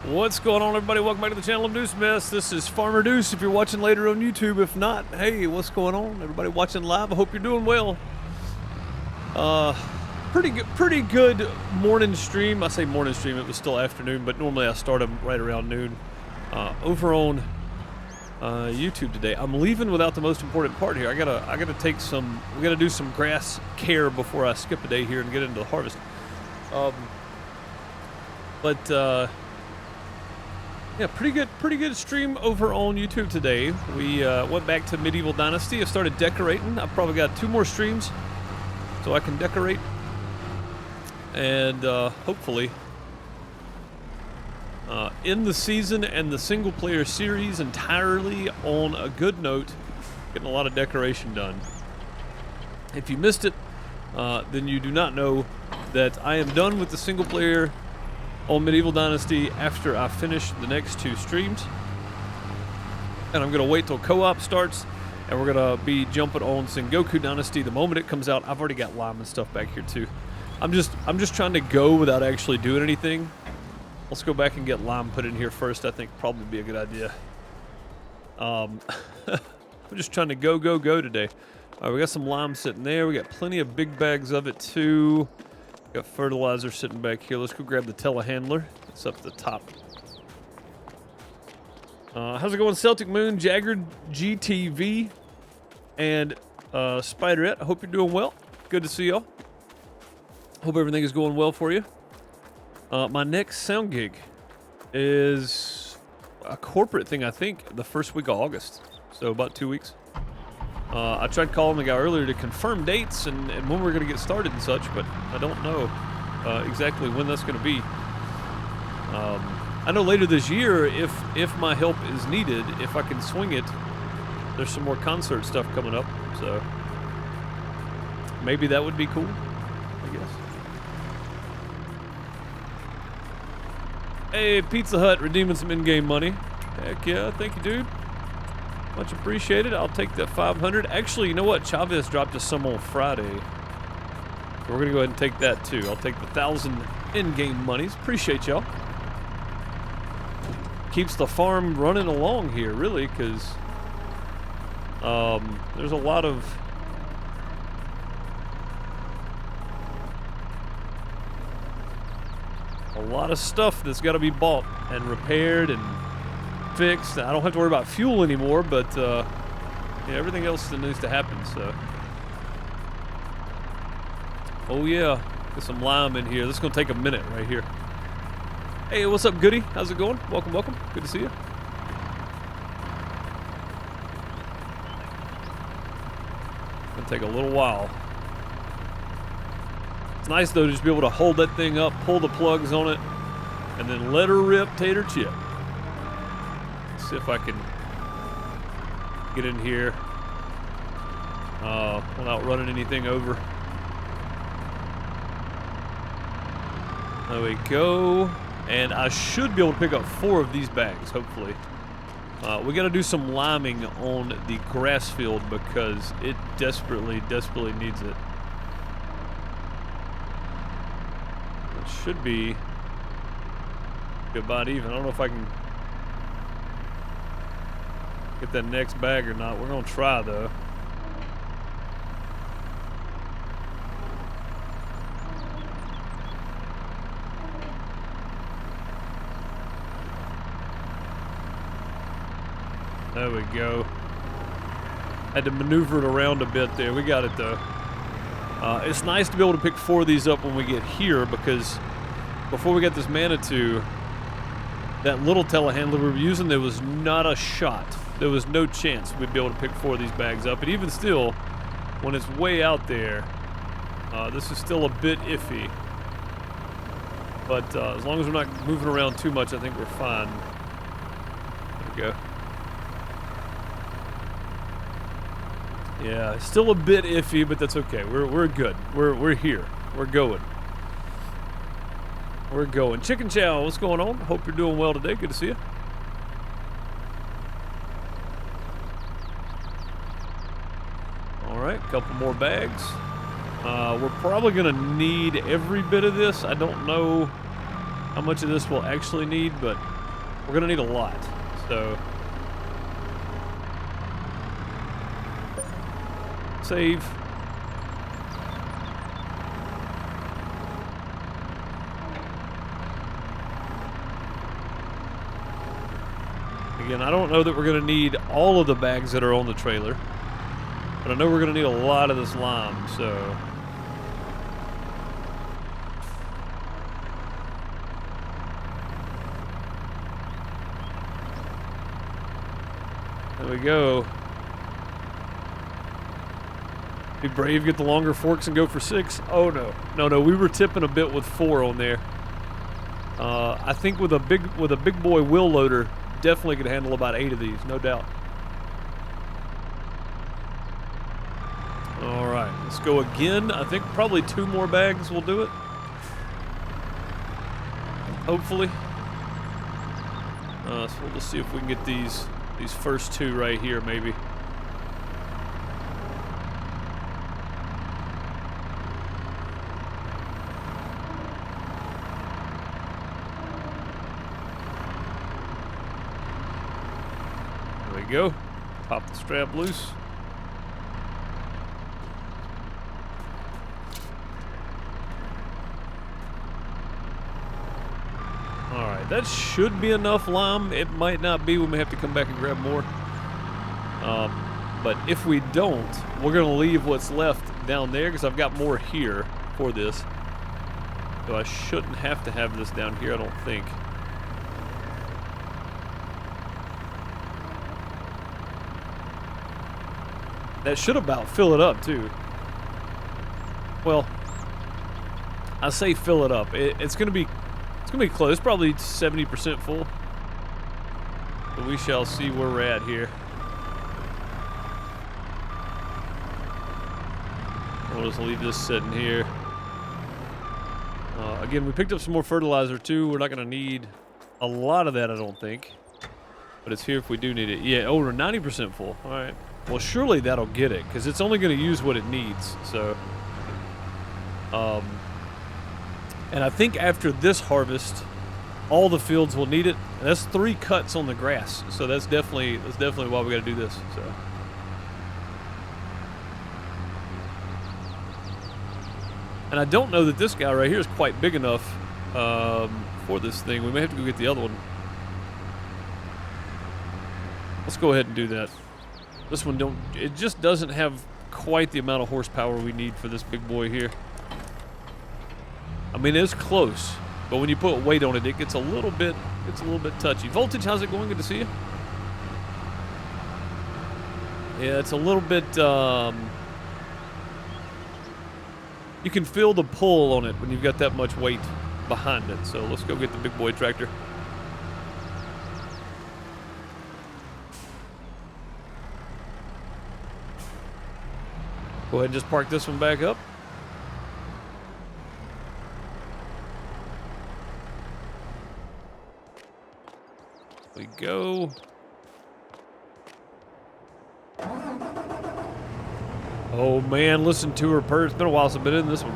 What's going on, everybody? Welcome back to the channel of Deuce Mess. This is Farmer Deuce if you're watching later on YouTube. If not, hey, what's going on? Everybody watching live, I hope you're doing well. Pretty good morning stream. I say morning stream, it was still afternoon, but normally I start them right around noon. Over on YouTube today. I'm leaving without the most important part here. I gotta take some, we gotta do some grass care before I skip a day here and get into the harvest. Yeah, pretty good stream over on YouTube today. We went back to Medieval Dynasty. I started decorating. I've probably got 2 more streams so I can decorate. And hopefully end the season and the single player series entirely on a good note, getting a lot of decoration done. If you missed it, then you do not know that I am done with the single player on Medieval Dynasty after I finish the next 2 streams. And I'm going to wait till co-op starts, and we're going to be jumping on Sengoku Dynasty the moment it comes out. I've already got lime and stuff back here too. I'm just trying to go without actually doing anything. Let's go back and get lime put in here first. I think probably be a good idea. I'm just trying to go today. All right, we got some lime sitting there. We got plenty of big bags of it too. Got fertilizer sitting back here. Let's go grab the telehandler. It's up at the top. How's it going, Celtic Moon, Jagger GTV, and Spiderette? I hope you're doing well. Good to see y'all. Hope everything is going well for you. My next sound gig is a corporate thing, I think, the first week of August. So about 2 weeks. I tried calling the guy earlier to confirm dates and when we're going to get started and such, but I don't know exactly when that's going to be. I know later this year, if my help is needed, if I can swing it, there's some more concert stuff coming up, so maybe that would be cool, I guess. Hey, Pizza Hut redeeming some in-game money. Heck yeah, thank you, dude. Much appreciated. I'll take that 500. Actually, you know what? Chavez dropped us some on Friday. So we're going to go ahead and take that too. I'll take the 1,000 in-game monies. Appreciate y'all. Keeps the farm running along here, really, because there's a lot of stuff that's got to be bought and repaired and fixed. I don't have to worry about fuel anymore, but yeah, everything else that needs to happen. So, oh yeah, get some lime in here. This is gonna take a minute right here. Hey, what's up, Goody? How's it going? Welcome. Good to see you. Gonna take a little while. It's nice though to just be able to hold that thing up, pull the plugs on it, and then let her rip, tater chip. See if I can get in here without running anything over. There we go. And I should be able to pick up 4 of these bags, hopefully. We got to do some liming on the grass field because it desperately needs it. It should be about even. I don't know if I can get that next bag or not. We're gonna try though. There we go. Had to maneuver it around a bit there. We got it though. It's nice to be able to pick 4 of these up when we get here because before we got this Manitou, that little telehandler we were using, there was not a shot. There was no chance we'd be able to pick 4 of these bags up. And even still, when it's way out there, this is still a bit iffy. But as long as we're not moving around too much, I think we're fine. There we go. Yeah, it's still a bit iffy, but that's okay. We're good. We're here. We're going. We're going. Chicken Chow, what's going on? Hope you're doing well today. Good to see you. All right, a couple more bags. We're probably going to need every bit of this. I don't know how much of this we'll actually need, but we're gonna need a lot. So save. Again, I don't know that we're going to need all of the bags that are on the trailer, but I know we're going to need a lot of this lime, so. There we go. Be brave, get the longer forks and go for 6. Oh no. No, we were tipping a bit with 4 on there. I think with a big boy wheel loader, definitely could handle about 8 of these, no doubt. All right, let's go again. I think probably 2 more bags will do it. Hopefully. So we'll just see if we can get these first 2 right here, maybe. Go. Pop the strap loose. Alright, that should be enough lime. It might not be. We may have to come back and grab more. But if we don't, we're going to leave what's left down there because I've got more here for this. So I shouldn't have to have this down here, I don't think. That should about fill it up too. Well, I say fill it up. It's gonna be close, probably 70% full. But we shall see where we're at here. We'll just leave this sitting here. Again, we picked up some more fertilizer too. We're not gonna need a lot of that, I don't think. But it's here if we do need it. Yeah, over 90% full. All right. Well, surely that'll get it, because it's only going to use what it needs, so. And I think after this harvest, all the fields will need it. And that's 3 cuts on the grass, so that's definitely why we got to do this, so. And I don't know that this guy right here is quite big enough for this thing. We may have to go get the other one. Let's go ahead and do that. This one it just doesn't have quite the amount of horsepower we need for this big boy here. I mean, it's close, but when you put weight on it, it gets a little bit touchy. Voltage, how's it going? Good to see you. Yeah, it's a little bit, you can feel the pull on it when you've got that much weight behind it. So let's go get the big boy tractor. Go ahead and just park this one back up. We go. Oh man, listen to her purr. It's been a while since I've been in this one.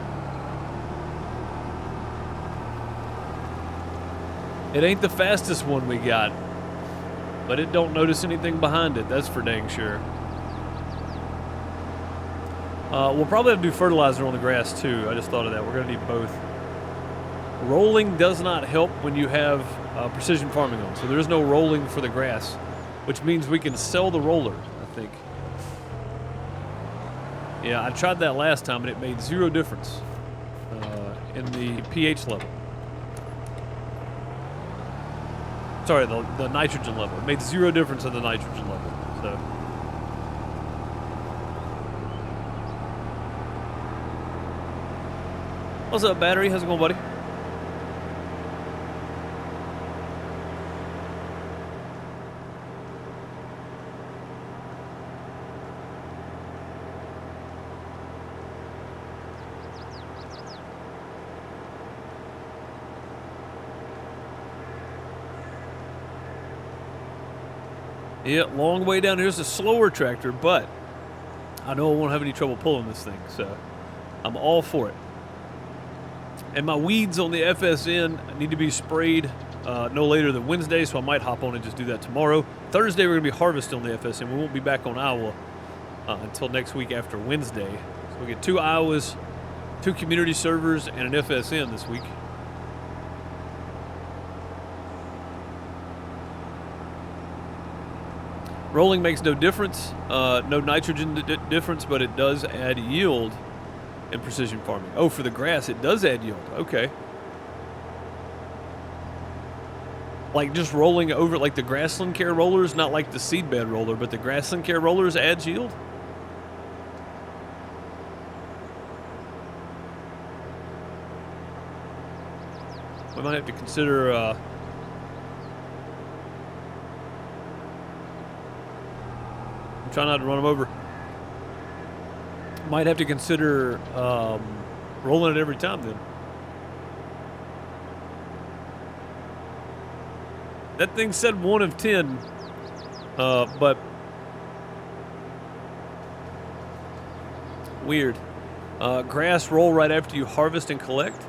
It ain't the fastest one we got, but it don't notice anything behind it. That's for dang sure. We'll probably have to do fertilizer on the grass too. I just thought of that. We're going to need both. Rolling does not help when you have precision farming on. So there is no rolling for the grass, which means we can sell the roller, I think. Yeah, I tried that last time and it made 0 difference in the pH level. Sorry, the nitrogen level. It made 0 difference in the nitrogen level. So. What's up, Battery? How's it going, buddy? Yeah, long way down. Here's a slower tractor, but I know I won't have any trouble pulling this thing, so I'm all for it. And my weeds on the FSN need to be sprayed no later than Wednesday, so I might hop on and just do that tomorrow. Thursday, we're going to be harvesting on the FSM. We won't be back on Iowa until next week after Wednesday. So we get 2 Iowas, 2 community servers, and an FSN this week. Rolling makes no difference, no nitrogen difference, but it does add yield in precision farming. Oh, for the grass, it does add yield. Okay. Like just rolling over, like the grassland care rollers, not like the seedbed roller, but the grassland care rollers adds yield? We might have to consider, I'm trying not to run them over. Might have to consider rolling it every time then. That thing said 1 of 10, but weird. Grass roll right after you harvest and collect.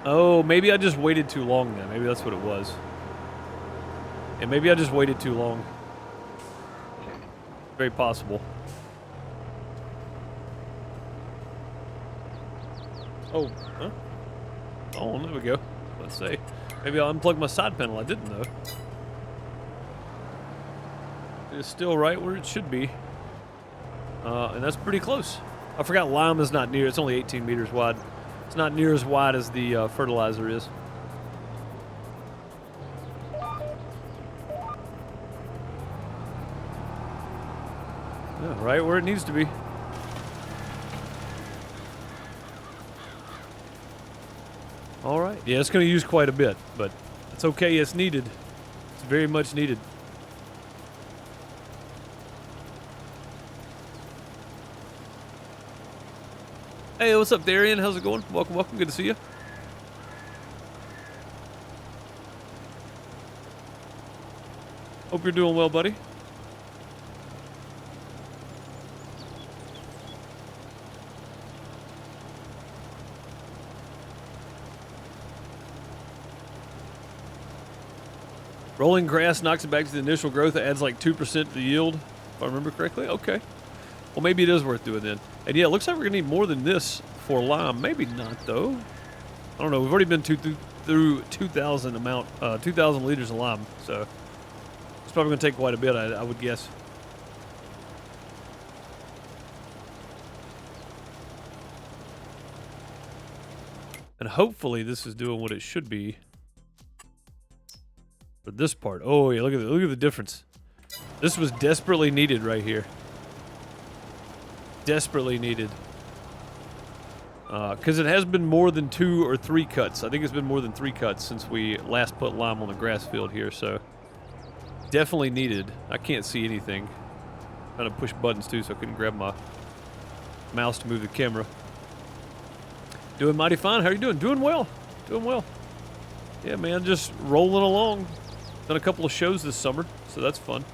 Oh, maybe I just waited too long then. Maybe that's what it was. And maybe I just waited too long. Very possible. Oh, huh? Oh, there we go. Let's see. Maybe I'll unplug my side panel. I didn't though. It's still right where it should be. And that's pretty close. I forgot lime is not near. It's only 18 meters wide. It's not near as wide as the fertilizer is. Yeah, right where it needs to be. All right. Yeah, it's going to use quite a bit, but it's okay. It's needed. It's very much needed. Hey, what's up, Darian? How's it going? Welcome, welcome. Good to see you. Hope you're doing well, buddy. Rolling grass knocks it back to the initial growth. It adds like 2% to the yield, if I remember correctly. Okay. Well, maybe it is worth doing then. And yeah, it looks like we're going to need more than this for lime. Maybe not, though. I don't know. We've already been through 2,000 liters of lime, so it's probably going to take quite a bit, I would guess. And hopefully this is doing what it should be. For this part. Oh yeah, look at the difference. This was desperately needed right here. Desperately needed. Because it has been more than 2 or 3 cuts. I think it's been more than 3 cuts since we last put lime on the grass field here, so definitely needed. I can't see anything. I'm trying to push buttons too, so I couldn't grab my mouse to move the camera. Doing mighty fine. How are you doing? Doing well. Doing well. Yeah, man, just rolling along. Done a couple of shows this summer, so that's fun.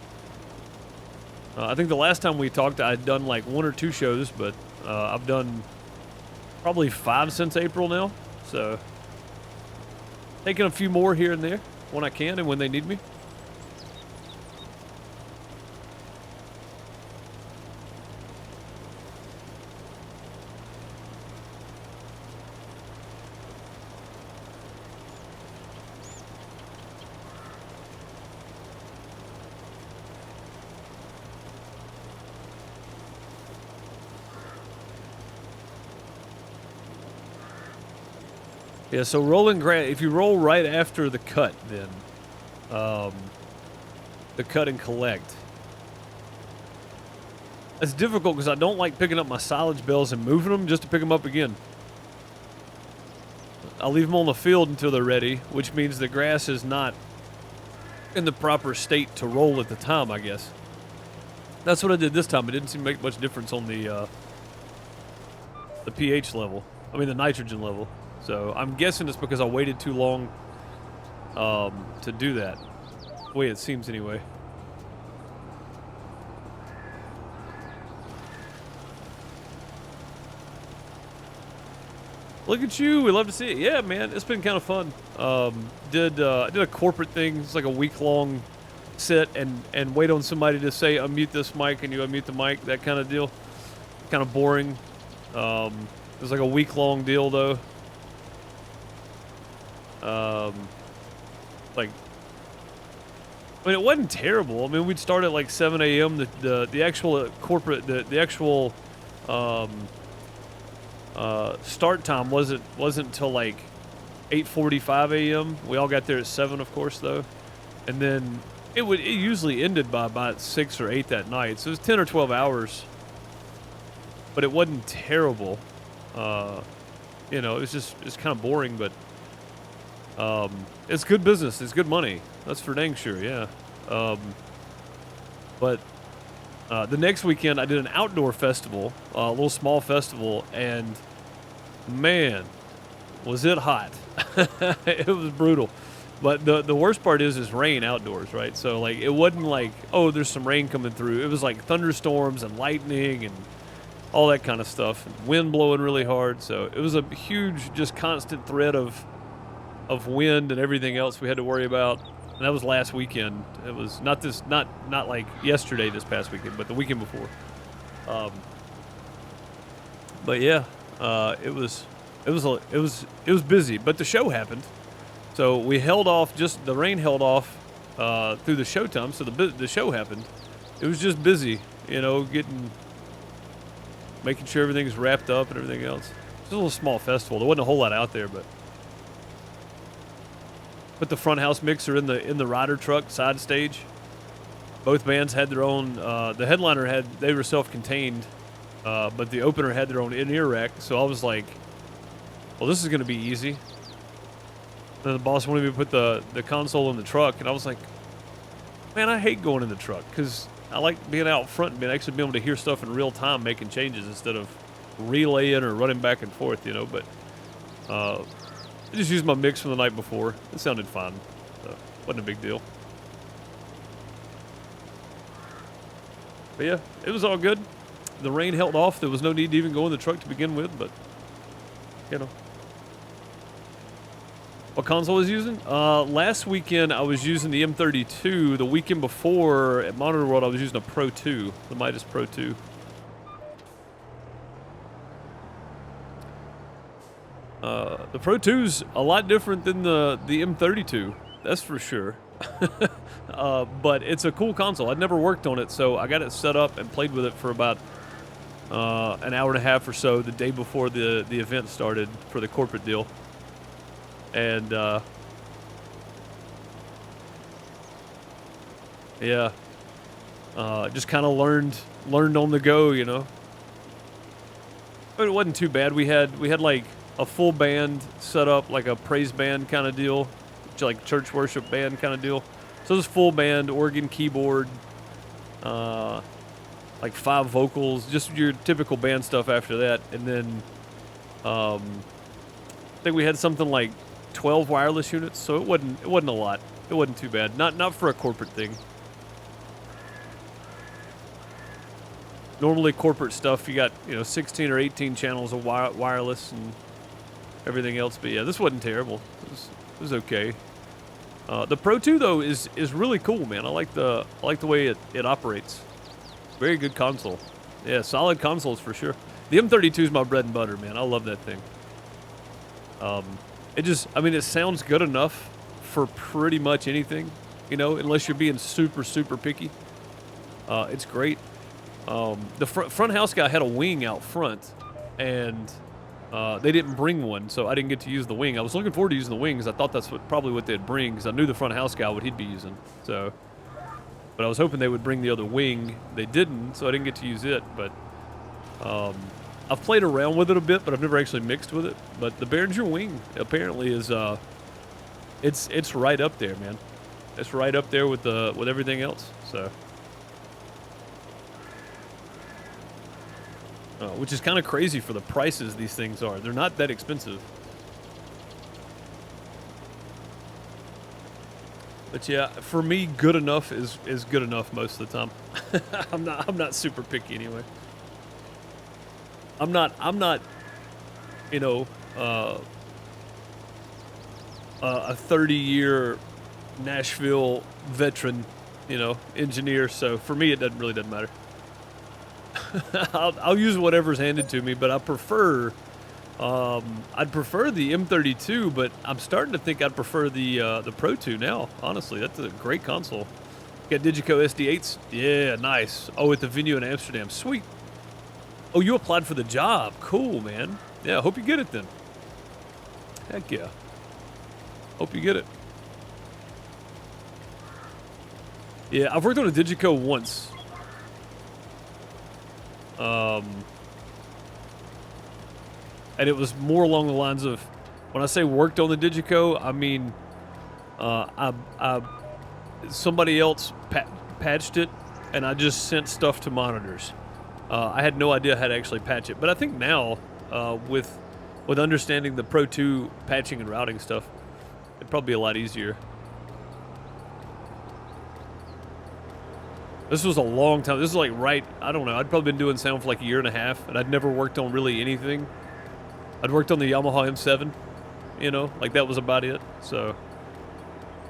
I think the last time we talked, I'd done like 1 or 2 shows, but I've done probably 5 since April now. So taking a few more here and there when I can and when they need me. Yeah, so rolling grass, if you roll right after the cut, then the cut and collect. It's difficult because I don't like picking up my silage bales and moving them just to pick them up again. I'll leave them on the field until they're ready, which means the grass is not in the proper state to roll at the time, I guess. That's what I did this time. It didn't seem to make much difference on the pH level. I mean, the nitrogen level. So I'm guessing it's because I waited too long to do that. The way it seems anyway. Look at you. We love to see it. Yeah, man. It's been kind of fun. Did a corporate thing. It's like a week-long sit and wait on somebody to say unmute this mic and you unmute the mic, that kind of deal. Kind of boring. It was like a week-long deal, though. Like, I mean, it wasn't terrible. I mean, we'd start at like 7 a.m. The actual corporate, the actual start time wasn't until like 8:45 a.m. We all got there at 7, of course, though, and then it usually ended by about 6 or 8 that night. So it was 10 or 12 hours, but it wasn't terrible. You know, it's kind of boring, but it's good business. It's good money. That's for dang sure. Yeah. But the next weekend I did an outdoor festival, a little small festival, and man, was it hot. It was brutal. But the worst part is rain outdoors, right? So like it wasn't like, oh, there's some rain coming through. It was like thunderstorms and lightning and all that kind of stuff. And wind blowing really hard. So it was a huge, just constant threat of wind and everything else we had to worry about. And that was last weekend. It was not like yesterday, this past weekend, but the weekend before. But yeah, it was busy, but the show happened. So we held off, just the rain held off through the show time. So the show happened. It was just busy, you know, making sure everything's wrapped up and everything else. It's a little small festival. There wasn't a whole lot out there, but put the front house mixer in the rider truck side stage. Both bands had their own. The headliner they were self-contained, but the opener had their own in-ear rack. So I was like, well, this is going to be easy. And the boss wanted me to put the console in the truck, and I was like, man, I hate going in the truck because I like being out front and actually being able to hear stuff in real time, making changes instead of relaying or running back and forth, you know. But I just used my mix from the night before. It sounded fine. So wasn't a big deal. But yeah, it was all good. The rain held off. There was no need to even go in the truck to begin with, but you know. What console I was using? Last weekend I was using the M32. The weekend before at Monitor World I was using a Pro 2, the Midas Pro 2. The Pro 2's a lot different than the M32, that's for sure. But it's a cool console. I'd never worked on it, so I got it set up and played with it for about an hour and a half or so the day before the event started for the corporate deal. And yeah, just kind of learned on the go, you know. But it wasn't too bad. We had like a full band set up, like a praise band kind of deal, like church worship band kind of deal. So it was full band, organ, keyboard, like 5 vocals, just your typical band stuff after that. And then I think we had something like 12 wireless units, so it wasn't a lot. It wasn't too bad. Not for a corporate thing. Normally corporate stuff, you got, you know, 16 or 18 channels of wireless and everything else. But yeah, this wasn't terrible. It was okay. The Pro 2 though is really cool, man. I like the way it operates. Very good console. Yeah, solid consoles for sure. The M32 is my bread and butter, man. I love that thing. It sounds good enough for pretty much anything, you know, unless you're being super, super picky. It's great. The front house guy had a wing out front, and they didn't bring one, so I didn't get to use the wing. I was looking forward to using the wing because I thought that's probably what they'd bring, because I knew the front house guy what he'd be using. So, but I was hoping they would bring the other wing. They didn't, so I didn't get to use it. But I've played around with it a bit, but I've never actually mixed with it. But the Behringer wing apparently is it's right up there, man. It's right up there with everything else. So. Which is kind of crazy for the prices these things are. They're not that expensive. But yeah, for me, good enough is good enough most of the time. I'm not super picky anyway. I'm not, you know, uh, a 30-year Nashville veteran, you know, engineer. So for me, it really doesn't matter. I'll use whatever's handed to me, but I'd prefer the M32, but I'm starting to think I'd prefer the Pro 2 now. Honestly, that's a great console. Got Digico SD8s. Yeah, nice. Oh, at the venue in Amsterdam. Sweet. Oh, you applied for the job. Cool, man. Yeah, hope you get it then. Heck yeah. Hope you get it. Yeah, I've worked on a Digico once. And it was more along the lines of, when I say worked on the Digico, I mean, somebody else patched it, and I just sent stuff to monitors. I had no idea how to actually patch it, but I think now, with understanding the Pro 2 patching and routing stuff, it'd probably be a lot easier. This was a long time. This is like I don't know, I'd probably been doing sound for like a year and a half, and I'd never worked on really anything. I'd worked on the Yamaha M7, you know, like that was about it. So,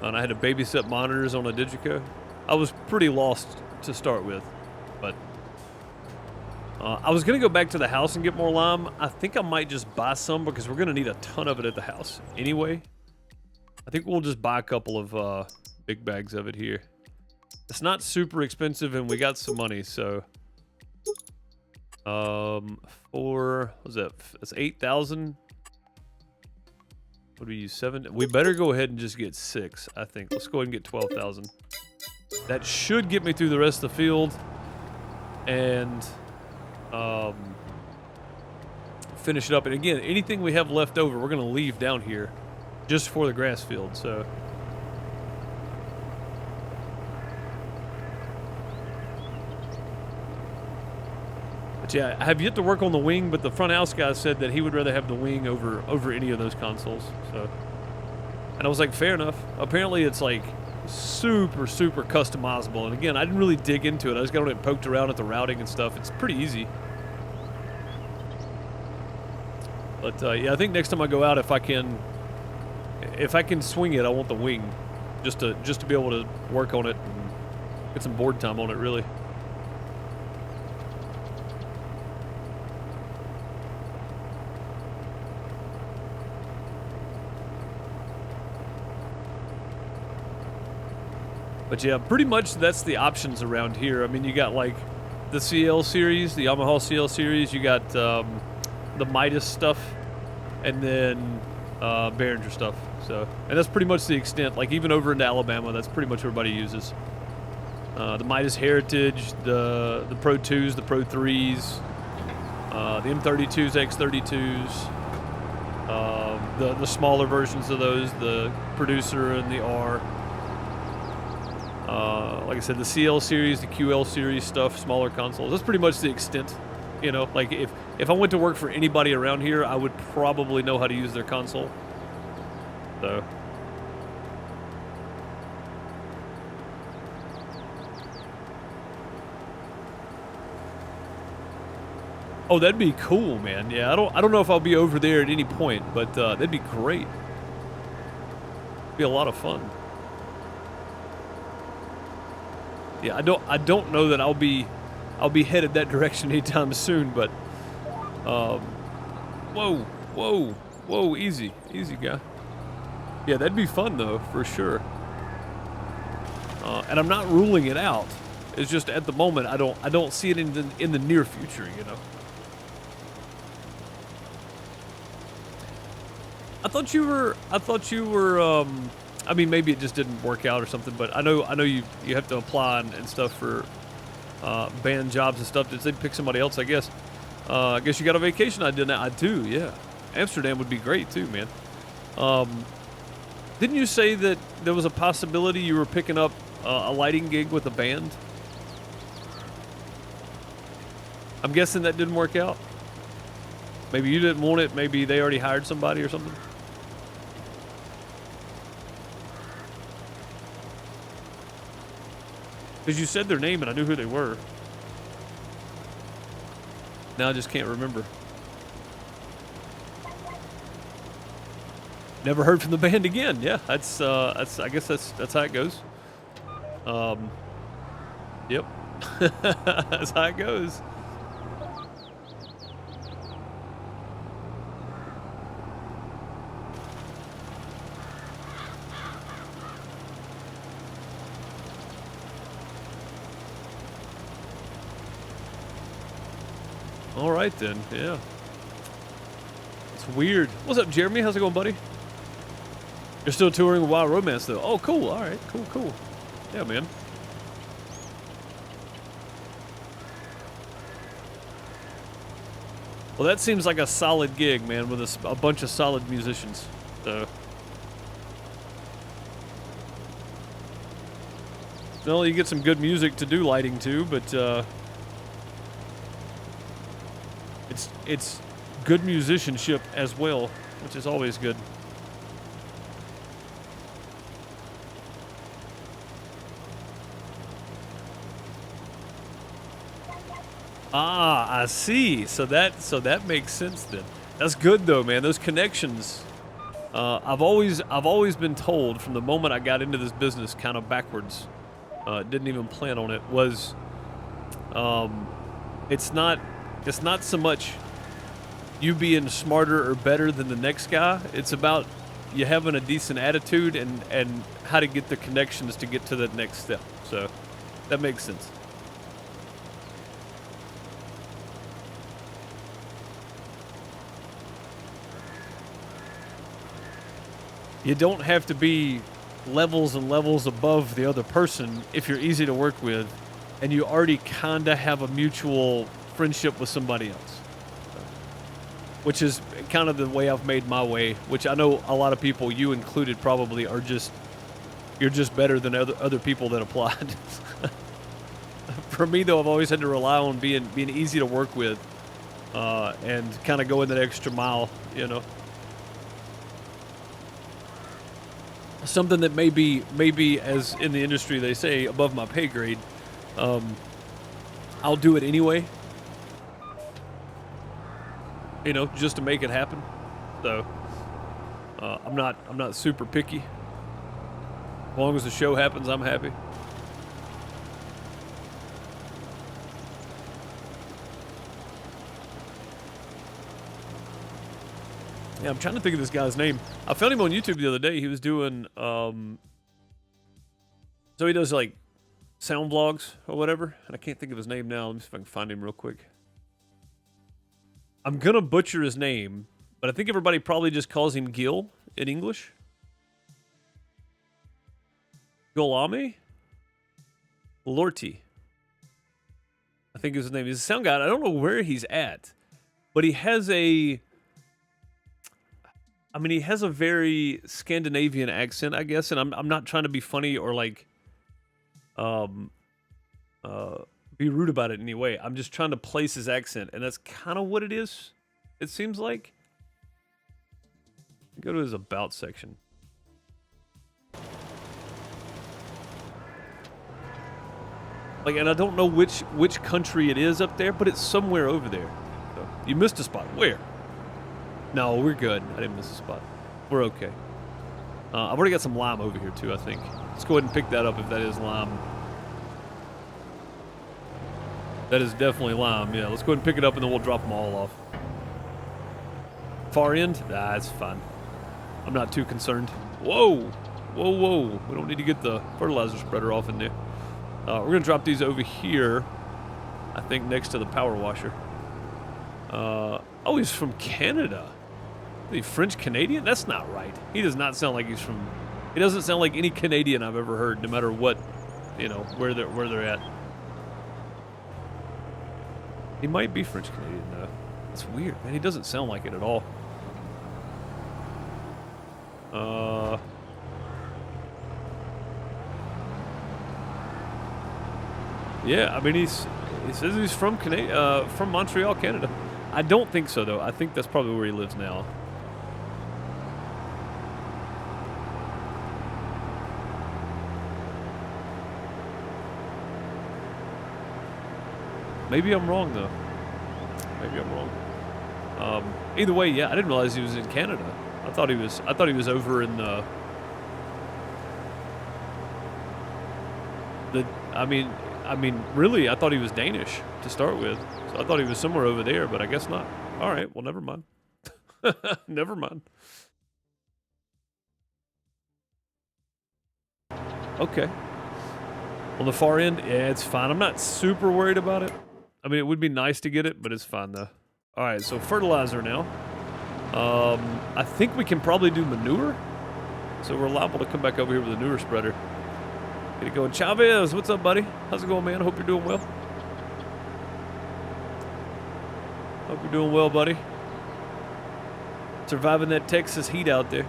and I had to babysit monitors on a Digico. I was pretty lost to start with, but I was going to go back to the house and get more lime. I think I might just buy some because we're going to need a ton of it at the house anyway. I think we'll just buy a couple of big bags of it here. It's not super expensive, and we got some money, so what was that? That's 8,000. What do we use? 7? We better go ahead and just get 6, I think. Let's go ahead and get 12,000. That should get me through the rest of the field, and finish it up. And again, anything we have left over, we're gonna leave down here just for the grass field. So. But yeah, I have yet to work on the wing, but the front house guy said that he would rather have the wing over any of those consoles. So, and I was like, fair enough. Apparently it's like super customizable. And again, I didn't really dig into it. I just got on it and poked around at the routing and stuff. It's pretty easy. But yeah, I think next time I go out, if I can swing it, I want the wing, just to be able to work on it and get some board time on it, really. But yeah, pretty much that's the options around here. I mean, you got like the CL series, the Yamaha CL series. You got the Midas stuff, and then Behringer stuff. So, and that's pretty much the extent. Like even over into Alabama, that's pretty much what everybody uses. The Midas Heritage, the Pro 2s, the Pro 3s, the M32s, X32s, the smaller versions of those, the Producer and the R. Like I said, the CL series, the QL series stuff, smaller consoles. That's pretty much the extent. You know, like if I went to work for anybody around here, I would probably know how to use their console. So. Oh, that'd be cool, man. Yeah, I don't know if I'll be over there at any point, but that'd be great. Be a lot of fun. Yeah, I don't know that I'll be headed that direction anytime soon, but whoa, easy guy. Yeah, that'd be fun though, for sure. And I'm not ruling it out. It's just at the moment I don't see it in the near future, you know. I thought you were I mean, maybe it just didn't work out or something, but I know you have to apply and stuff for band jobs and stuff. Did they pick somebody else, I guess? I guess you got a vacation I did. I do, yeah. Amsterdam would be great too, man. Didn't you say that there was a possibility you were picking up a lighting gig with a band? I'm guessing that didn't work out. Maybe you didn't want it. Maybe they already hired somebody or something. Because you said their name and I knew who they were. Now I just can't remember. never heard from the band again. Yeah, that's I guess that's how it goes. Yep. That's how it goes. All right then, yeah. It's weird. What's up, Jeremy? How's it going, buddy? You're still touring with Wild Romance, though. Oh, cool. All right, cool. Yeah, man. Well, that seems like a solid gig, man, with a bunch of solid musicians. So, well, you get some good music to do lighting to, but it's good musicianship as well, which is always good. Ah, I see. So that makes sense then. That's good though, man. Those connections. I've always been told from the moment I got into this business, kind of backwards. Didn't even plan on it. Was it's not so much you being smarter or better than the next guy. It's about you having a decent attitude and how to get the connections to get to the next step. So that makes sense. You don't have to be levels and levels above the other person if you're easy to work with and you already kind of have a mutual friendship with somebody else. Which is kind of the way I've made my way, which I know a lot of people, you included, probably are just, you're just better than other people that applied. For me, though, I've always had to rely on being easy to work with and kind of going that extra mile, you know. Something that maybe as in the industry they say above my pay grade, I'll do it anyway. You know, just to make it happen. So I'm not super picky. As long as the show happens, I'm happy. Yeah, I'm trying to think of this guy's name. I found him on YouTube the other day. He was doing so he does like sound vlogs or whatever, and I can't think of his name now. Let me see if I can find him real quick. I'm gonna butcher his name, but I think everybody probably just calls him Gil in English. Golame? Lorty, I think is his name. He's a sound guy. I don't know where he's at, but he has a very Scandinavian accent, I guess, and I'm not trying to be funny or like be rude about it in any way. I'm just trying to place his accent, and that's kind of what it is, it seems like. Go to his about section. Like, and I don't know which country it is up there, but it's somewhere over there. So, you missed a spot. Where? No, we're good. I didn't miss a spot. We're okay. I've already got some lime over here, too, I think. Let's go ahead and pick that up if that is lime. That is definitely lime, yeah. Let's go ahead and pick it up, and then we'll drop them all off. Far end? Nah, it's fine. I'm not too concerned. Whoa! Whoa, whoa. We don't need to get the fertilizer spreader off in there. We're going to drop these over here, I think, next to the power washer. Oh, he's from Canada. Is he French-Canadian? That's not right. He does not sound like he's from... He doesn't sound like any Canadian I've ever heard, no matter what, you know, where they're at. He might be French-Canadian, though. That's weird, man. He doesn't sound like it at all. Yeah, I mean, he says he's from Montreal, Canada. I don't think so, though. I think that's probably where he lives now. Maybe I'm wrong, though. Maybe I'm wrong. Either way, yeah, I didn't realize he was in Canada. I thought he was over in the I mean, really, I thought he was Danish to start with. So I thought he was somewhere over there, but I guess not. All right, well, never mind. Never mind. Okay. On the far end, yeah, it's fine. I'm not super worried about it. I mean, it would be nice to get it, but it's fine, though. All right, so fertilizer now. I think we can probably do manure. So we're liable to come back over here with a manure spreader. Get it going. Chavez, what's up, buddy? How's it going, man? Hope you're doing well. Hope you're doing well, buddy. Surviving that Texas heat out there.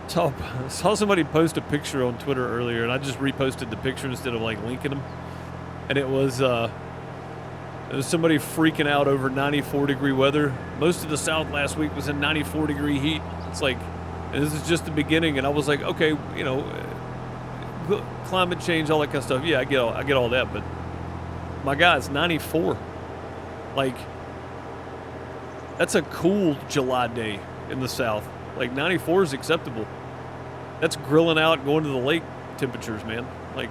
Saw somebody post a picture on Twitter earlier, and I just reposted the picture instead of like linking them. And it was somebody freaking out over 94-degree weather. Most of the South last week was in 94-degree heat. It's like, and this is just the beginning. And I was like, okay, you know, climate change, all that kind of stuff. Yeah, I get all that, but my God, it's 94. Like, that's a cool July day in the South. Like 94 is acceptable. That's grilling out, going to the lake temperatures, man. Like,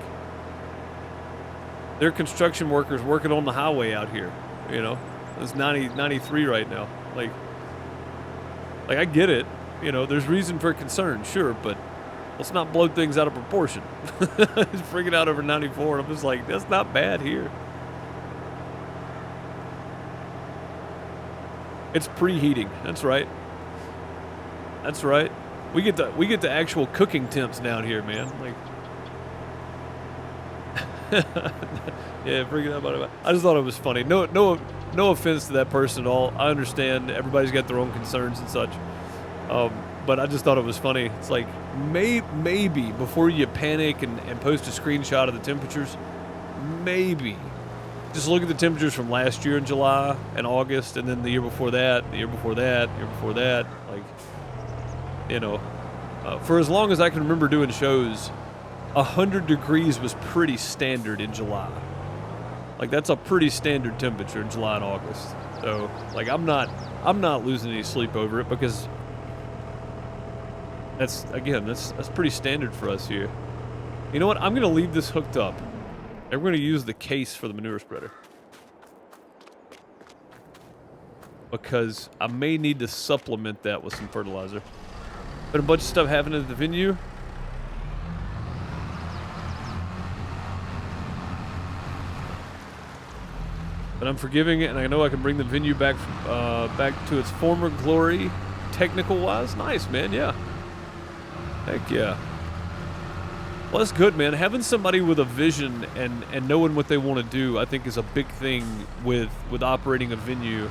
they're construction workers working on the highway out here, you know. It's 93 right now. Like I get it. You know, there's reason for concern, sure, but let's not blow things out of proportion. It's freaking out over 94, and I'm just like, that's not bad here. It's preheating. That's right. That's right. We get the actual cooking temps down here, man. Like, yeah, freaking out about it. I just thought it was funny. No offense to that person at all. I understand everybody's got their own concerns and such. But I just thought it was funny. It's like, maybe before you panic and post a screenshot of the temperatures, maybe just look at the temperatures from last year in July and August, and then the year before that, the year before that, the year before that. Like, you know, for as long as I can remember doing shows, 100 degrees was pretty standard in July. Like, that's a pretty standard temperature in July and August. So, like, I'm not losing any sleep over it, because that's pretty standard for us here. You know what? I'm gonna leave this hooked up, and we're gonna use the case for the manure spreader, because I may need to supplement that with some fertilizer. Been a bunch of stuff happening at the venue. But I'm forgiving it, and I know I can bring the venue back to its former glory, technical-wise. Nice, man, yeah. Heck yeah. Well, that's good, man. Having somebody with a vision and knowing what they want to do, I think, is a big thing with operating a venue.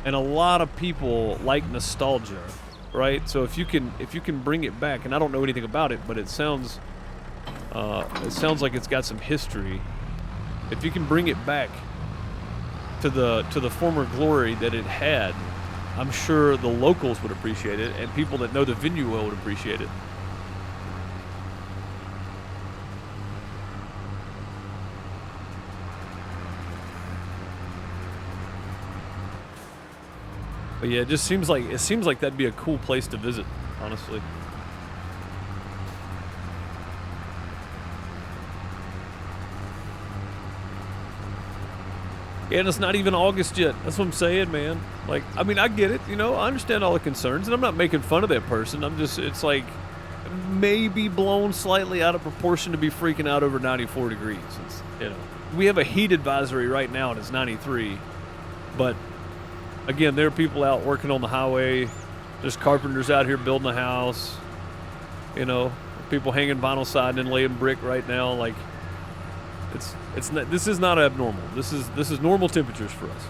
And a lot of people like nostalgia, right? So if you can bring it back, and I don't know anything about it, but it sounds like it's got some history. If you can bring it back to the former glory that it had, I'm sure the locals would appreciate it, and people that know the venue well would appreciate it. But yeah, it seems like that'd be a cool place to visit, honestly. Yeah, and it's not even August yet. That's what I'm saying, man. Like, I mean, I get it, you know, I understand all the concerns, and I'm not making fun of that person. It's like, maybe blown slightly out of proportion to be freaking out over 94 degrees. It's, you know, we have a heat advisory right now, and it's 93, but again, there are people out working on the highway. There's carpenters out here building a house. You know, people hanging vinyl siding and laying brick right now. Like, it's not, this is not abnormal. This is normal temperatures for us.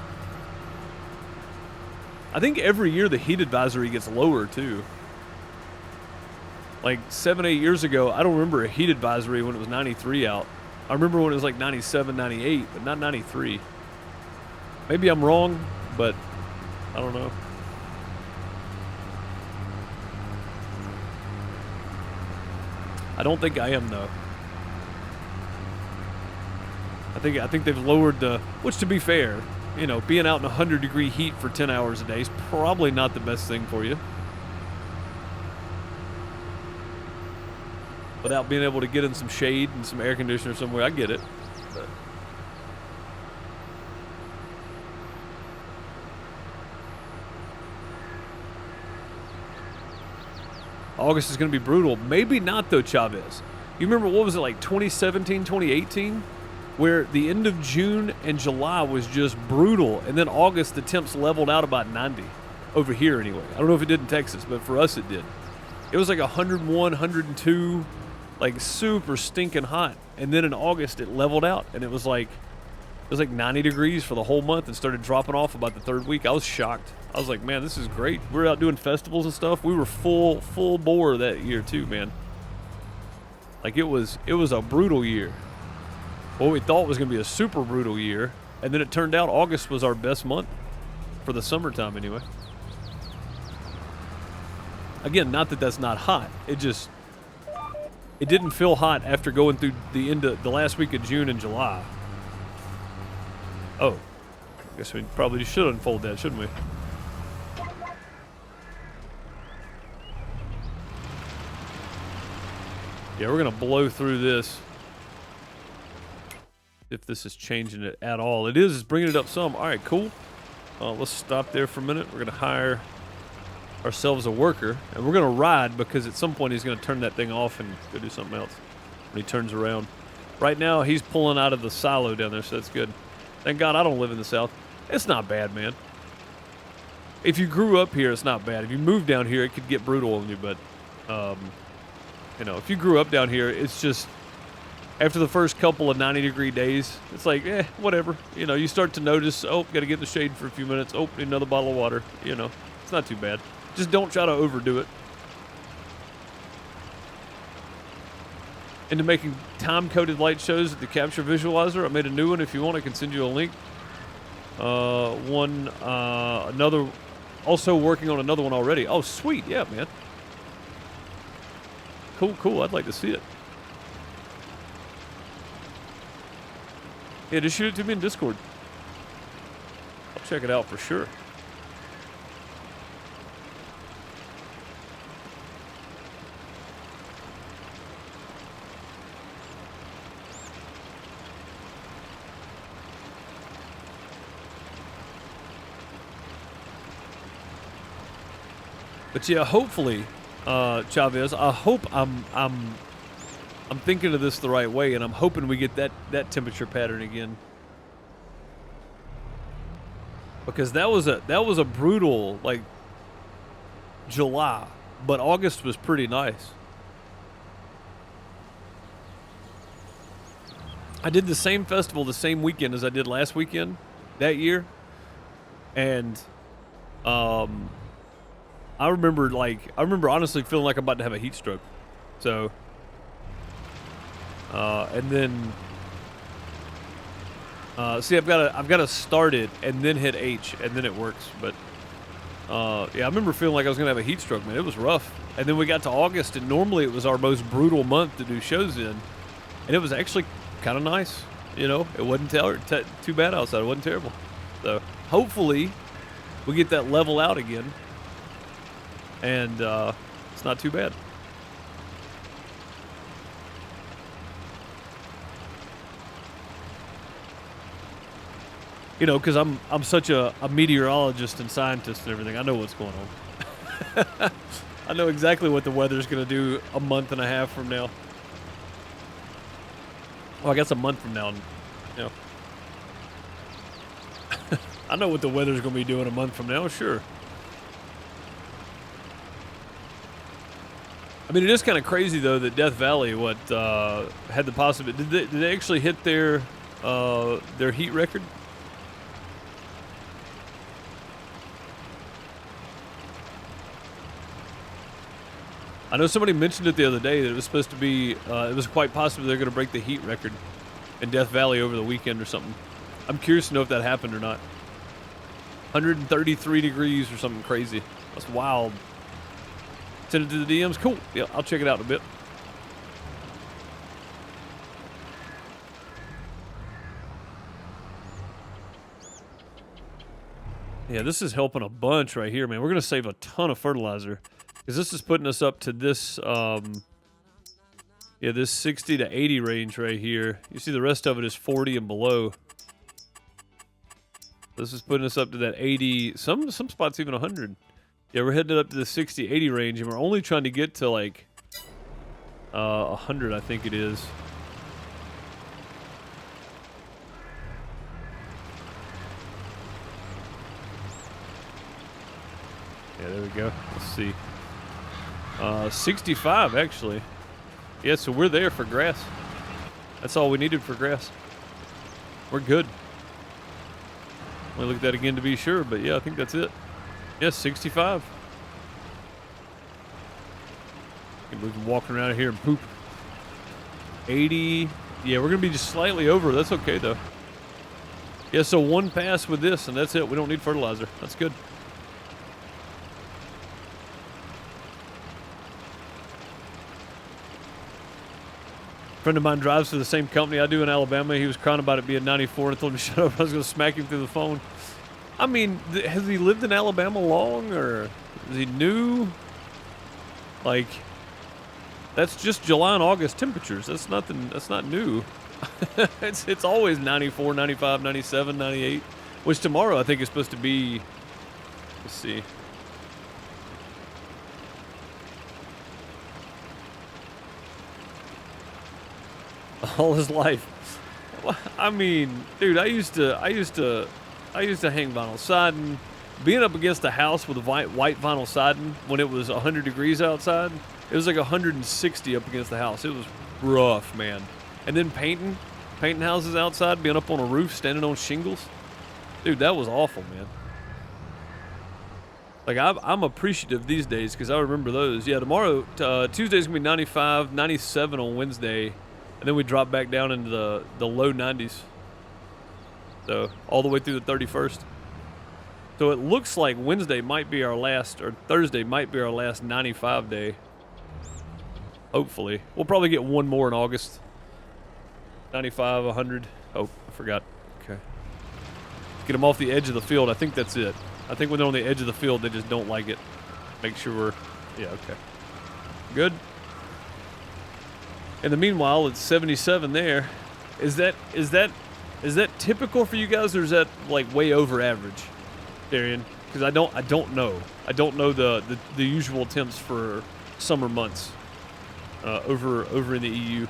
I think every year the heat advisory gets lower too. Like 7-8 years ago, I don't remember a heat advisory when it was 93 out. I remember when it was like 97, 98, but not 93. Maybe I'm wrong, but I don't know. I don't think I am, though. I think they've lowered the, which, to be fair, you know, being out in 100-degree heat for 10 hours a day is probably not the best thing for you. Without being able to get in some shade and some air conditioner somewhere, I get it. But August is going to be brutal. Maybe not, though, Chavez. You remember, what was it, like 2017, 2018? Where the end of June and July was just brutal. And then August, the temps leveled out about 90. Over here, anyway. I don't know if it did in Texas, but for us, it did. It was like 101, 102, like super stinking hot. And then in August, it leveled out. And it was like 90 degrees for the whole month and started dropping off about the third week. I was shocked. I was like, man, this is great. We were out doing festivals and stuff. We were full bore that year too, man. Like it was a brutal year. What we thought was going to be a super brutal year, and then it turned out August was our best month for the summertime anyway. Again, not that that's not hot. It didn't feel hot after going through the end of the last week of June and July. Oh, I guess we probably should unfold that, shouldn't we? Yeah, we're going to blow through this. If this is changing it at all. It is bringing it up some. All right, cool. Let's stop there for a minute. We're going to hire ourselves a worker, and we're going to ride because at some point he's going to turn that thing off and go do something else when he turns around. Right now, he's pulling out of the silo down there, so that's good. Thank God I don't live in the South. It's not bad, man. If you grew up here, it's not bad. If you moved down here, it could get brutal on you, but, you know, if you grew up down here, it's just... After the first couple of 90-degree days, it's like, whatever. You know, you start to notice, oh, got to get in the shade for a few minutes. Oh, need another bottle of water. You know, it's not too bad. Just don't try to overdo it. Into making time-coded light shows at the Capture Visualizer. I made a new one. If you want, I can send you a link. Another, also working on another one already. Oh, sweet. Yeah, man. Cool. I'd like to see it. Yeah, just shoot it to me in Discord. I'll check it out for sure. But yeah, hopefully, Chavez, I hope I'm thinking of this the right way, and I'm hoping we get that temperature pattern again. Because that was a brutal, like, July, but August was pretty nice. I did the same festival the same weekend as I did last weekend that year, and I remember honestly feeling like I'm about to have a heat stroke. So and then see, I've got to start it and then hit H and then it works. But yeah, I remember feeling like I was gonna have a heat stroke, man. It was rough. And then we got to August, and normally it was our most brutal month to do shows in, and it was actually kind of nice. You know, it wasn't too bad outside. It wasn't terrible. So hopefully we get that level out again, and it's not too bad. You know, because I'm such a meteorologist and scientist and everything. I know what's going on. I know exactly what the weather's going to do a month and a half from now. Well, I guess a month from now. You know. I know what the weather's going to be doing a month from now, sure. I mean, it is kind of crazy, though, that Death Valley, had the possibility. Did they actually hit their heat record? I know somebody mentioned it the other day that it was supposed to be, it was quite possible they're going to break the heat record in Death Valley over the weekend or something. I'm curious to know if that happened or not. 133 degrees or something crazy. That's wild. Send it to the DMs. Cool. Yeah, I'll check it out in a bit. Yeah, this is helping a bunch right here, man. We're gonna save a ton of fertilizer because this is putting us up to this, yeah, this 60 to 80 range right here. You see, the rest of it is 40 and below. This is putting us up to that 80. Some spots even 100. Yeah, we're heading up to the 60, 80 range, and we're only trying to get to like 100, I think it is. Yeah, there we go. Let's see. 65, actually. Yeah, so we're there for grass. That's all we needed for grass. We're good. We'll look at that again to be sure, but yeah, I think that's it. Yeah, 65. We can walk around here and poop. 80. Yeah, we're going to be just slightly over. That's okay, though. Yeah, so one pass with this, and that's it. We don't need fertilizer. That's good. A friend of mine drives for the same company I do in Alabama. He was crying about it being 94 and I told him to shut up. I was going to smack him through the phone. I mean, has he lived in Alabama long, or is he new? Like, that's just July and August temperatures. That's nothing. That's not new. It's always 94, 95, 97, 98. Which tomorrow I think is supposed to be. Let's see. All his life. I mean, dude, I used to hang vinyl siding. Being up against a house with a white vinyl siding when it was 100 degrees outside, it was like 160 up against the house. It was rough, man. And then painting houses outside, being up on a roof, standing on shingles. Dude, that was awful, man. Like, I'm appreciative these days because I remember those. Yeah, tomorrow, Tuesday's going to be 95, 97 on Wednesday. And then we drop back down into the low 90s. So, all the way through the 31st. So, it looks like Wednesday might be our last, or Thursday might be our last 95 day. Hopefully. We'll probably get one more in August. 95, 100. Oh, I forgot. Okay. Get them off the edge of the field. I think that's it. I think when they're on the edge of the field, they just don't like it. Make sure we're... Yeah, okay. Good. In the meanwhile, it's 77 there. Is that typical for you guys, or is that like way over average, Darian? Because I don't know. I don't know the usual temps for summer months over in the EU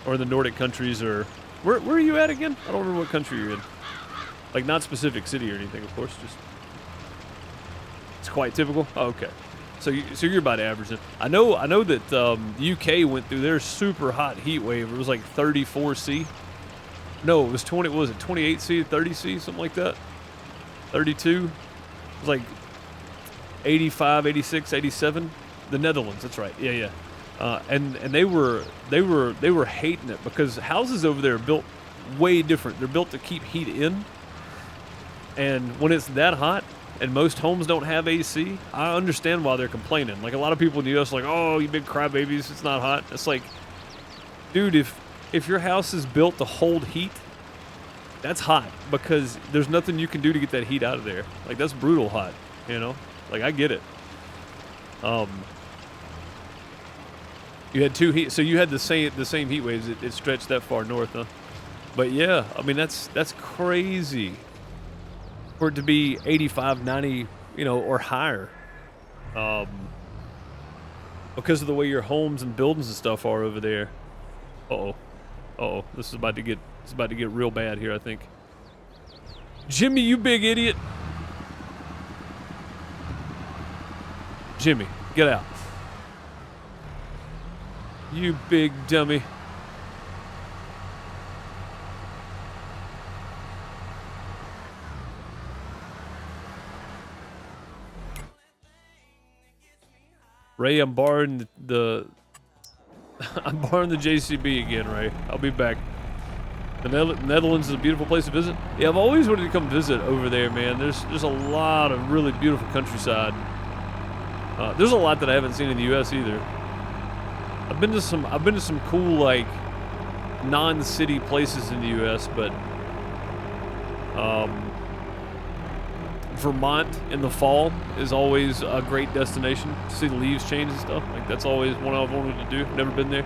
or in the Nordic countries, or where are you at again? I don't remember what country you're in. Like, not specific city or anything, of course. Just it's quite typical. Oh, okay. So you're about average then. I know that the UK went through their super hot heat wave. It was like 34°C. No, it was 20. What was it? 28°C, 30°C, something like that. 32. It was like 85, 86, 87. The Netherlands. That's right. Yeah. And they were hating it because houses over there are built way different. They're built to keep heat in. And when it's that hot, and most homes don't have AC, I understand why they're complaining. Like, a lot of people in the U.S. are like, oh, you big crybabies, it's not hot. It's like, dude, if your house is built to hold heat, that's hot, because there's nothing you can do to get that heat out of there. Like, that's brutal hot, you know? Like, I get it. You had two heat, so you had the same heat waves. It stretched that far north, huh? But yeah, I mean, that's crazy. For it to be 85, 90, you know, or higher, because of the way your homes and buildings and stuff are over there. Uh-oh, this is about to get real bad here, I think. Jimmy, you big idiot! Jimmy, get out! You big dummy! Ray, I'm borrowing the JCB again, Ray. I'll be back. The Netherlands is a beautiful place to visit. Yeah, I've always wanted to come visit over there, man. There's a lot of really beautiful countryside. There's a lot that I haven't seen in the U.S. either. I've been to some cool, like, non-city places in the U.S., but Vermont in the fall is always a great destination to see the leaves change and stuff. Like, that's always one I've wanted to do. Never been there.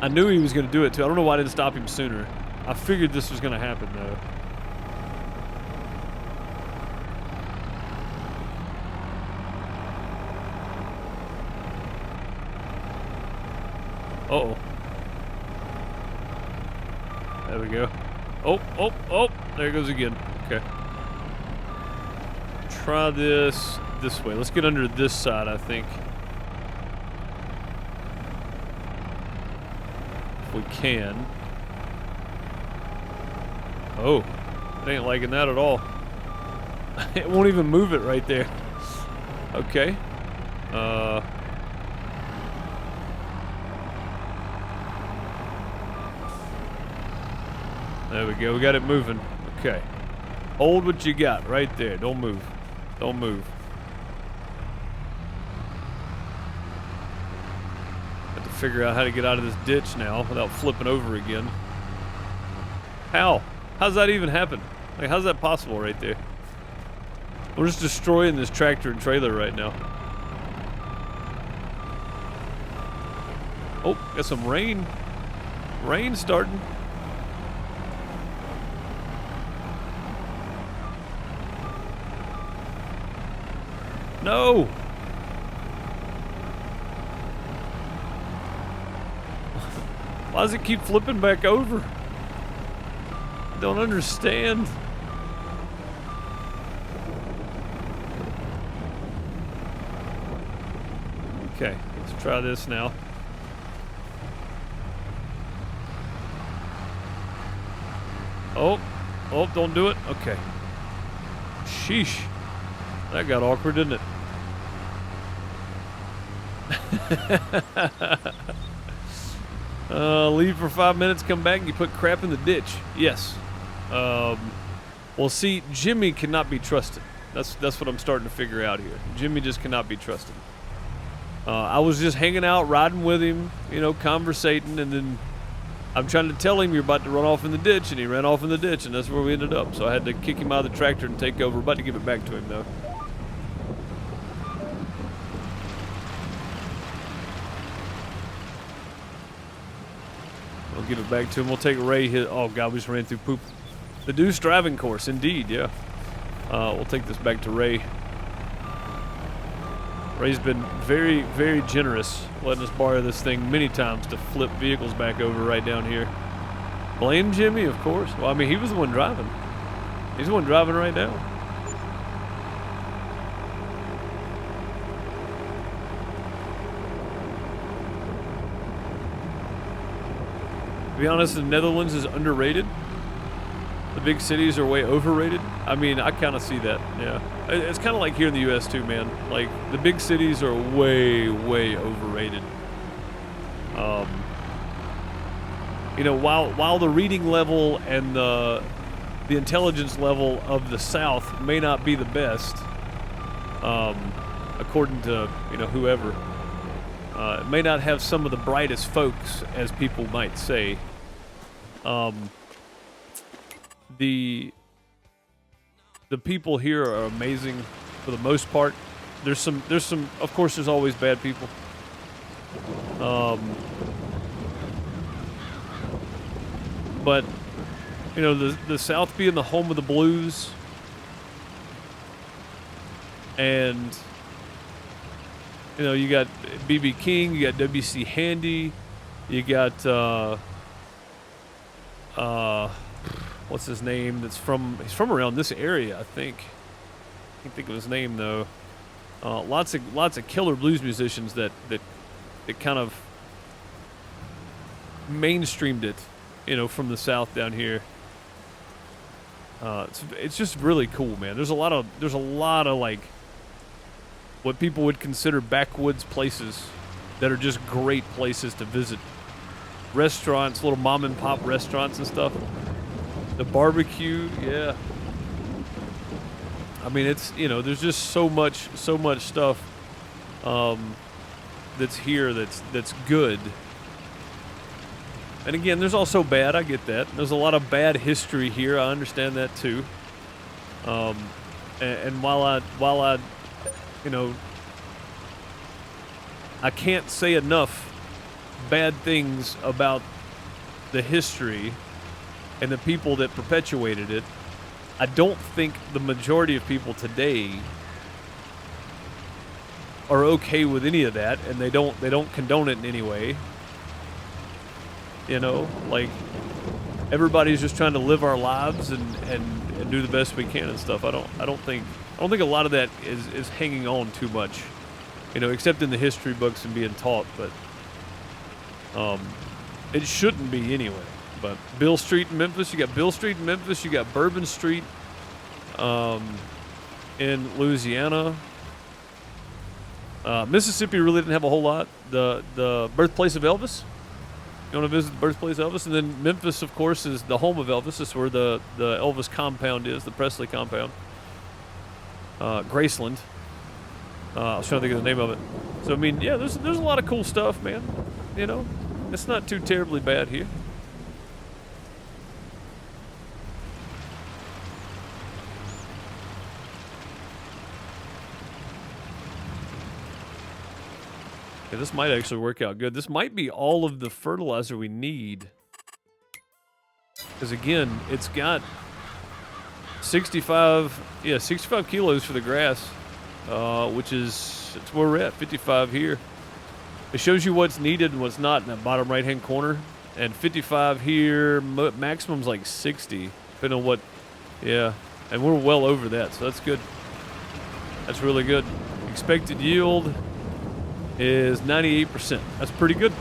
I knew he was going to do it too. I don't know why I didn't stop him sooner. I figured this was going to happen though. Uh-oh. There we go. Oh, there it goes again. Okay. Try this way. Let's get under this side, I think. If we can. Oh, it ain't liking that at all. It won't even move it right there. Okay. There we go. We got it moving. Okay. Hold what you got right there. Don't move. Don't move. Have to figure out how to get out of this ditch now without flipping over again. How? How's that even happen? Like, how's that possible right there? We're just destroying this tractor and trailer right now. Oh, got some rain. Rain starting. No! Why does it keep flipping back over? I don't understand. Okay, let's try this now. Oh, don't do it. Okay. Sheesh. That got awkward, didn't it? Leave for 5 minutes, come back, and you put crap in the ditch. Yes. Well, see, Jimmy cannot be trusted. That's what I'm starting to figure out here. Jimmy just cannot be trusted. I was just hanging out, riding with him, you know, conversating, and then I'm trying to tell him you're about to run off in the ditch, and he ran off in the ditch, and that's where we ended up. So I had to kick him out of the tractor and take over. About to give it back to him, though. We'll give it back to him. We'll take Ray his... Oh, God, we just ran through poop. The Deuce driving course, indeed, yeah. We'll take this back to Ray. Ray's been very, very generous, letting us borrow this thing many times to flip vehicles back over right down here. Blame Jimmy, of course. Well, I mean, he was the one driving. He's the one driving right now. To be honest, the Netherlands is underrated. The big cities are way overrated. I mean, I kind of see that, yeah. It's kind of like here in the U.S. too, man. Like, the big cities are way, way overrated. You know, while the reading level and the intelligence level of the South may not be the best, according to, you know, whoever, it may not have some of the brightest folks, as people might say. The people here are amazing for the most part. There's some, of course, there's always bad people. But, you know, the South being the home of the blues, and, you know, you got B.B. King, you got W.C. Handy, you got, what's his name? He's from around this area, I think. I can't think of his name though. Lots of killer blues musicians that kind of mainstreamed it, you know, from the South down here. It's just really cool, man. There's a lot of like what people would consider backwoods places that are just great places to visit. Restaurants, little mom and pop restaurants and stuff. The barbecue, yeah. I mean, it's, you know, there's just so much stuff. that's here that's good. And again, there's also bad. I get that. There's a lot of bad history here. I understand that too. And while I, you know, I can't say enough bad things about the history and the people that perpetuated it, I don't think the majority of people today are okay with any of that, and they don't condone it in any way. You know, like, everybody's just trying to live our lives and do the best we can and stuff. I don't think a lot of that is hanging on too much, you know, except in the history books and being taught, but it shouldn't be anyway. But Bill Street in Memphis, you got Bill Street in Memphis, you got Bourbon Street in Louisiana. Mississippi really didn't have a whole lot. The birthplace of Elvis. You want to visit the birthplace of Elvis? And then Memphis, of course, is the home of Elvis. This is where the Elvis compound is, the Presley compound. Graceland. I was trying to think of the name of it. So, I mean, yeah, there's a lot of cool stuff, man. You know, it's not too terribly bad here. Yeah, this might actually work out good. This might be all of the fertilizer we need. Because again, it's got 65 kilos for the grass, which is, it's where we're at, 55 here. It shows you what's needed and what's not in that bottom right-hand corner. And 55 here, maximum's like 60, depending on what, yeah. And we're well over that, so that's good. That's really good. Expected yield is 98%. That's pretty good.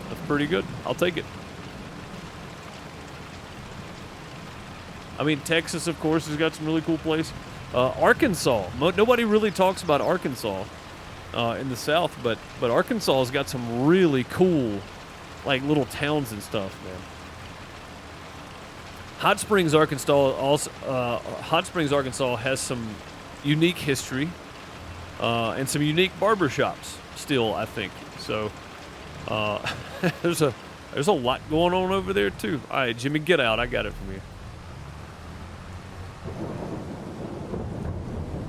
That's pretty good. I'll take it. I mean, Texas, of course, has got some really cool places. Arkansas. Nobody really talks about Arkansas in the South, but Arkansas has got some really cool, like, little towns and stuff, man. Hot Springs, Arkansas has some unique history. And some unique barbershops still, I think. So there's a lot going on over there too. All right, Jimmy, get out. I got it from you.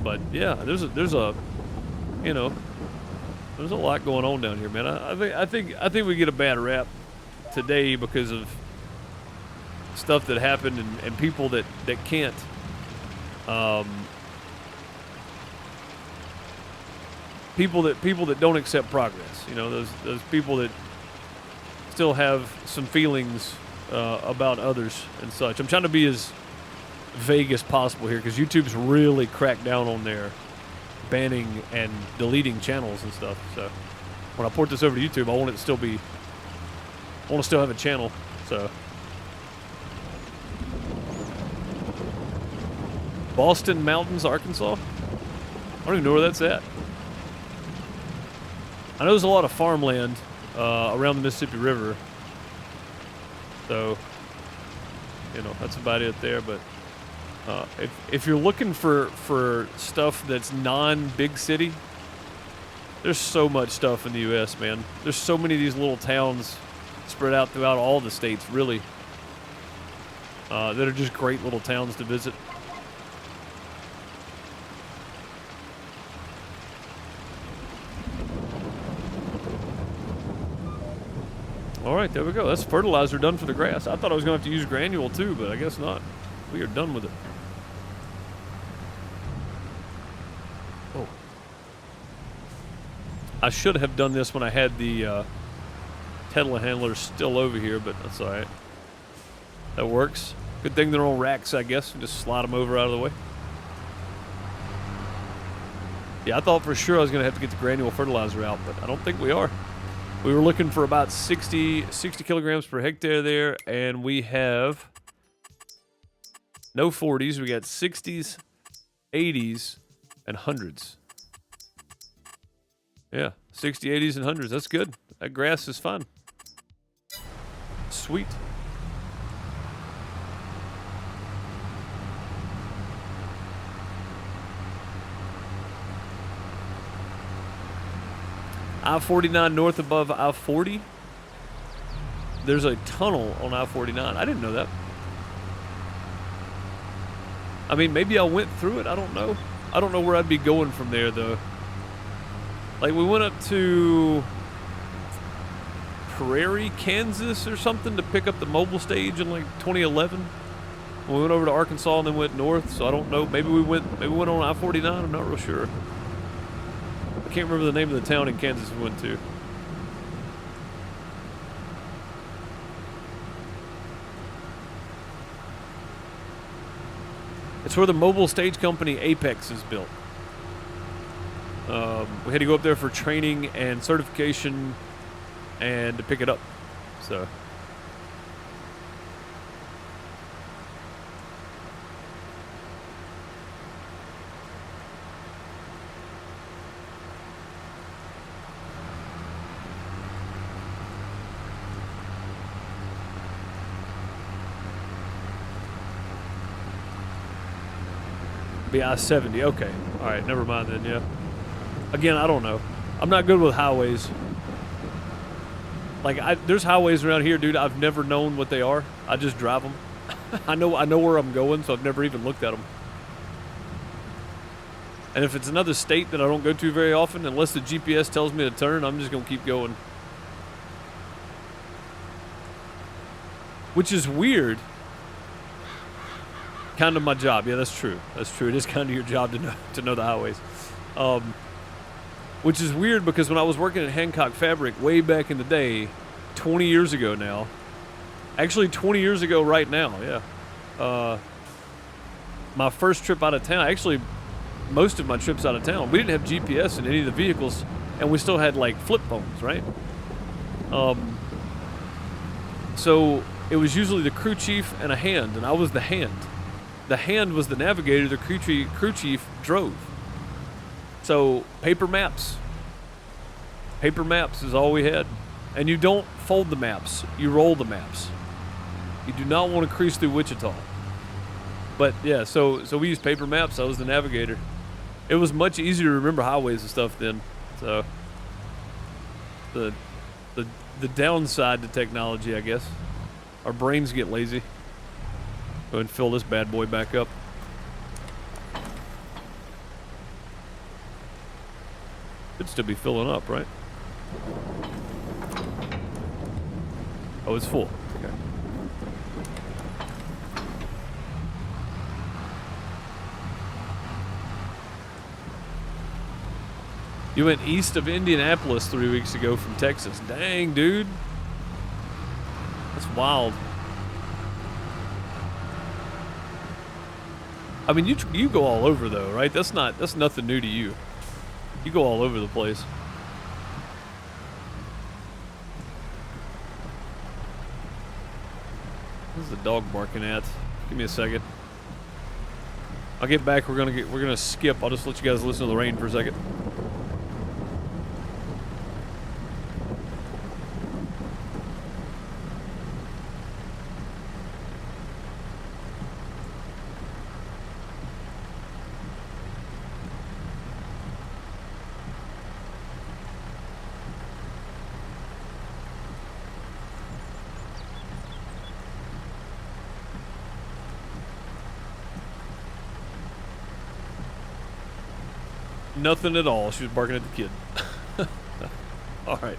But yeah, there's a you know, there's a lot going on down here, man. I think we get a bad rap today because of stuff that happened and people that can't people that don't accept progress. You know, those people that still have some feelings about others and such. I'm trying to be as vague as possible here because YouTube's really cracked down on their banning and deleting channels and stuff. So when I port this over to YouTube, I want to still have a channel. So Boston Mountains, Arkansas. I don't even know where that's at. I know there's a lot of farmland around the Mississippi River, so, you know, that's about it there. But if you're looking for stuff that's non-big city, there's so much stuff in the U.S., man. There's so many of these little towns spread out throughout all the states, really, that are just great little towns to visit. All right, there we go. That's fertilizer done for the grass. I thought I was going to have to use granule too, but I guess not. We are done with it. Oh. I should have done this when I had the telehandlers still over here, but that's all right. That works. Good thing they're on racks, I guess. Just slide them over out of the way. Yeah, I thought for sure I was going to have to get the granule fertilizer out, but I don't think we are. We were looking for about 60 kilograms per hectare there, and we have no 40s. We got 60s, 80s, and 100s. Yeah, 60, 80s, and 100s. That's good. That grass is fun. Sweet. I-49 north above I-40. There's a tunnel on I-49. I didn't know that. I mean, maybe I went through it. I don't know. I don't know where I'd be going from there, though. Like, we went up to Prairie, Kansas or something to pick up the mobile stage in, like, 2011. We went over to Arkansas and then went north, so I don't know. Maybe we went on I-49. I'm not real sure. I can't remember the name of the town in Kansas we went to. It's where the mobile stage company Apex is built. We had to go up there for training and certification and to pick it up. So. Be I-70. Okay. All right. Never mind then. Yeah. Again, I don't know. I'm not good with highways. Like, there's highways around here, dude. I've never known what they are. I just drive them. I know where I'm going, so I've never even looked at them. And if it's another state that I don't go to very often, unless the GPS tells me to turn, I'm just gonna keep going. Which is weird. Kind of my job. Yeah, that's true. That's true. It is kind of your job to know the highways. Which is weird because when I was working at Hancock Fabric way back in the day, 20 years ago now, actually 20 years ago right now, yeah. My first trip out of town, actually most of my trips out of town, we didn't have GPS in any of the vehicles, and we still had like flip phones, right? So it was usually the crew chief and a hand, and I was the hand. The hand was the navigator, the crew chief drove. So paper maps. Paper maps is all we had. And you don't fold the maps, you roll the maps. You do not want to cruise through Wichita. But yeah, so we used paper maps. I was the navigator. It was much easier to remember highways and stuff then. So the downside to technology, I guess. Our brains get lazy. Go ahead and fill this bad boy back up. Should still be filling up, right? Oh, it's full. Okay. You went east of Indianapolis 3 weeks ago from Texas. Dang, dude. That's wild. I mean, you go all over though, right? That's nothing new to you. You go all over the place. What's the dog barking at? Give me a second. I'll get back. We're gonna skip. I'll just let you guys listen to the rain for a second. Nothing at all. She was barking at the kid. All right.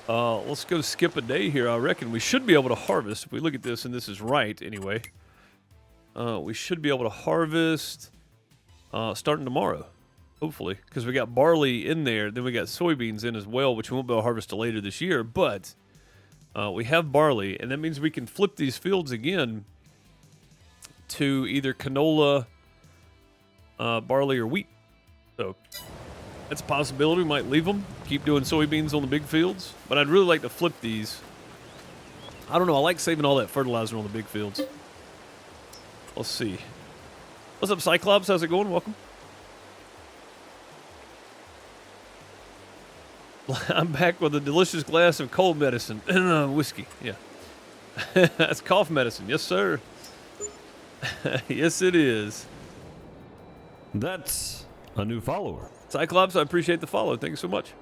Let's go skip a day here. I reckon we should be able to harvest. If we look at this, and this is right anyway, we should be able to harvest starting tomorrow, hopefully, because we got barley in there. Then we got soybeans in as well, which we won't be able to harvest till later this year. But we have barley, and that means we can flip these fields again to either canola, barley, or wheat. So that's a possibility. We might leave them, keep doing soybeans on the big fields, but I'd really like to flip these. I don't know. I like saving all that fertilizer on the big fields. Let's see. What's up, Cyclops? How's it going? Welcome. I'm back with a delicious glass of cold medicine. Whiskey. Yeah. That's cough medicine. Yes, sir. Yes, it is. That's a new follower. Cyclops, I appreciate the follow. Thank you so much.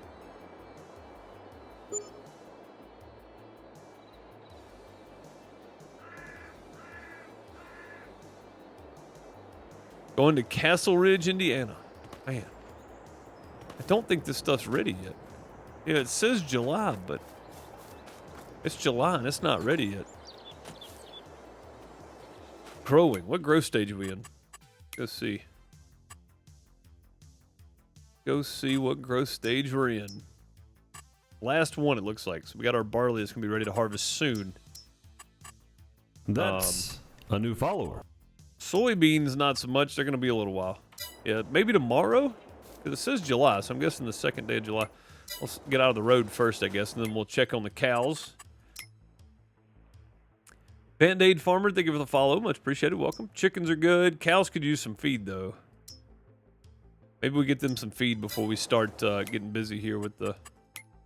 Going to Castle Ridge, Indiana. Man, I don't think this stuff's ready yet. Yeah, it says July, but it's July and it's not ready yet. Growing. What growth stage are we in? Go see. Go see what growth stage we're in. Last one, it looks like. So we got our barley that's going to be ready to harvest soon. That's a new follower. Soybeans, not so much. They're going to be a little while. Yeah, maybe tomorrow? Because it says July, so I'm guessing the second day of July. Let's get out of the road first, I guess, and then we'll check on the cows. Band-Aid Farmer, thank you for the follow. Much appreciated. Welcome. Chickens are good. Cows could use some feed, though. Maybe we get them some feed before we start getting busy here with the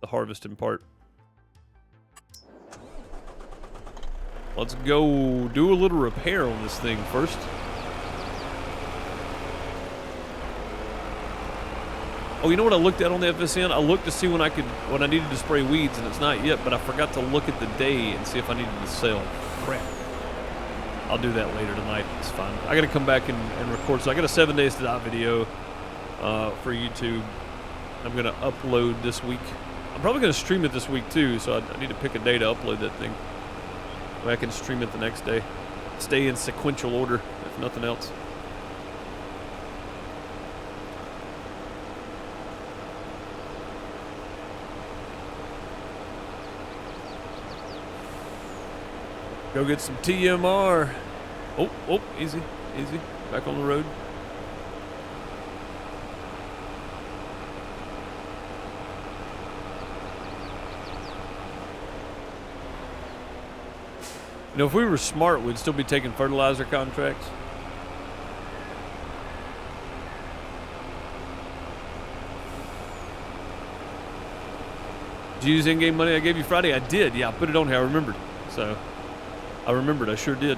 harvesting part. Let's go do a little repair on this thing first. Oh, you know what I looked at on the FSN? I looked to see when I needed to spray weeds, and it's not yet, but I forgot to look at the day and see if I needed to sell. Crap. I'll do that later tonight. It's fine. I got to come back and record. So I got a 7 days to die video for YouTube. I'm going to upload this week. I'm probably going to stream it this week too, so I need to pick a day to upload that thing. I can stream it the next day. Stay in sequential order, if nothing else. Go get some TMR. Oh, easy. Back on the road. You know, if we were smart, we'd still be taking fertilizer contracts. Did you use in-game money I gave you Friday? I did. Yeah, I put it on here. I remembered. So, I remembered. I sure did.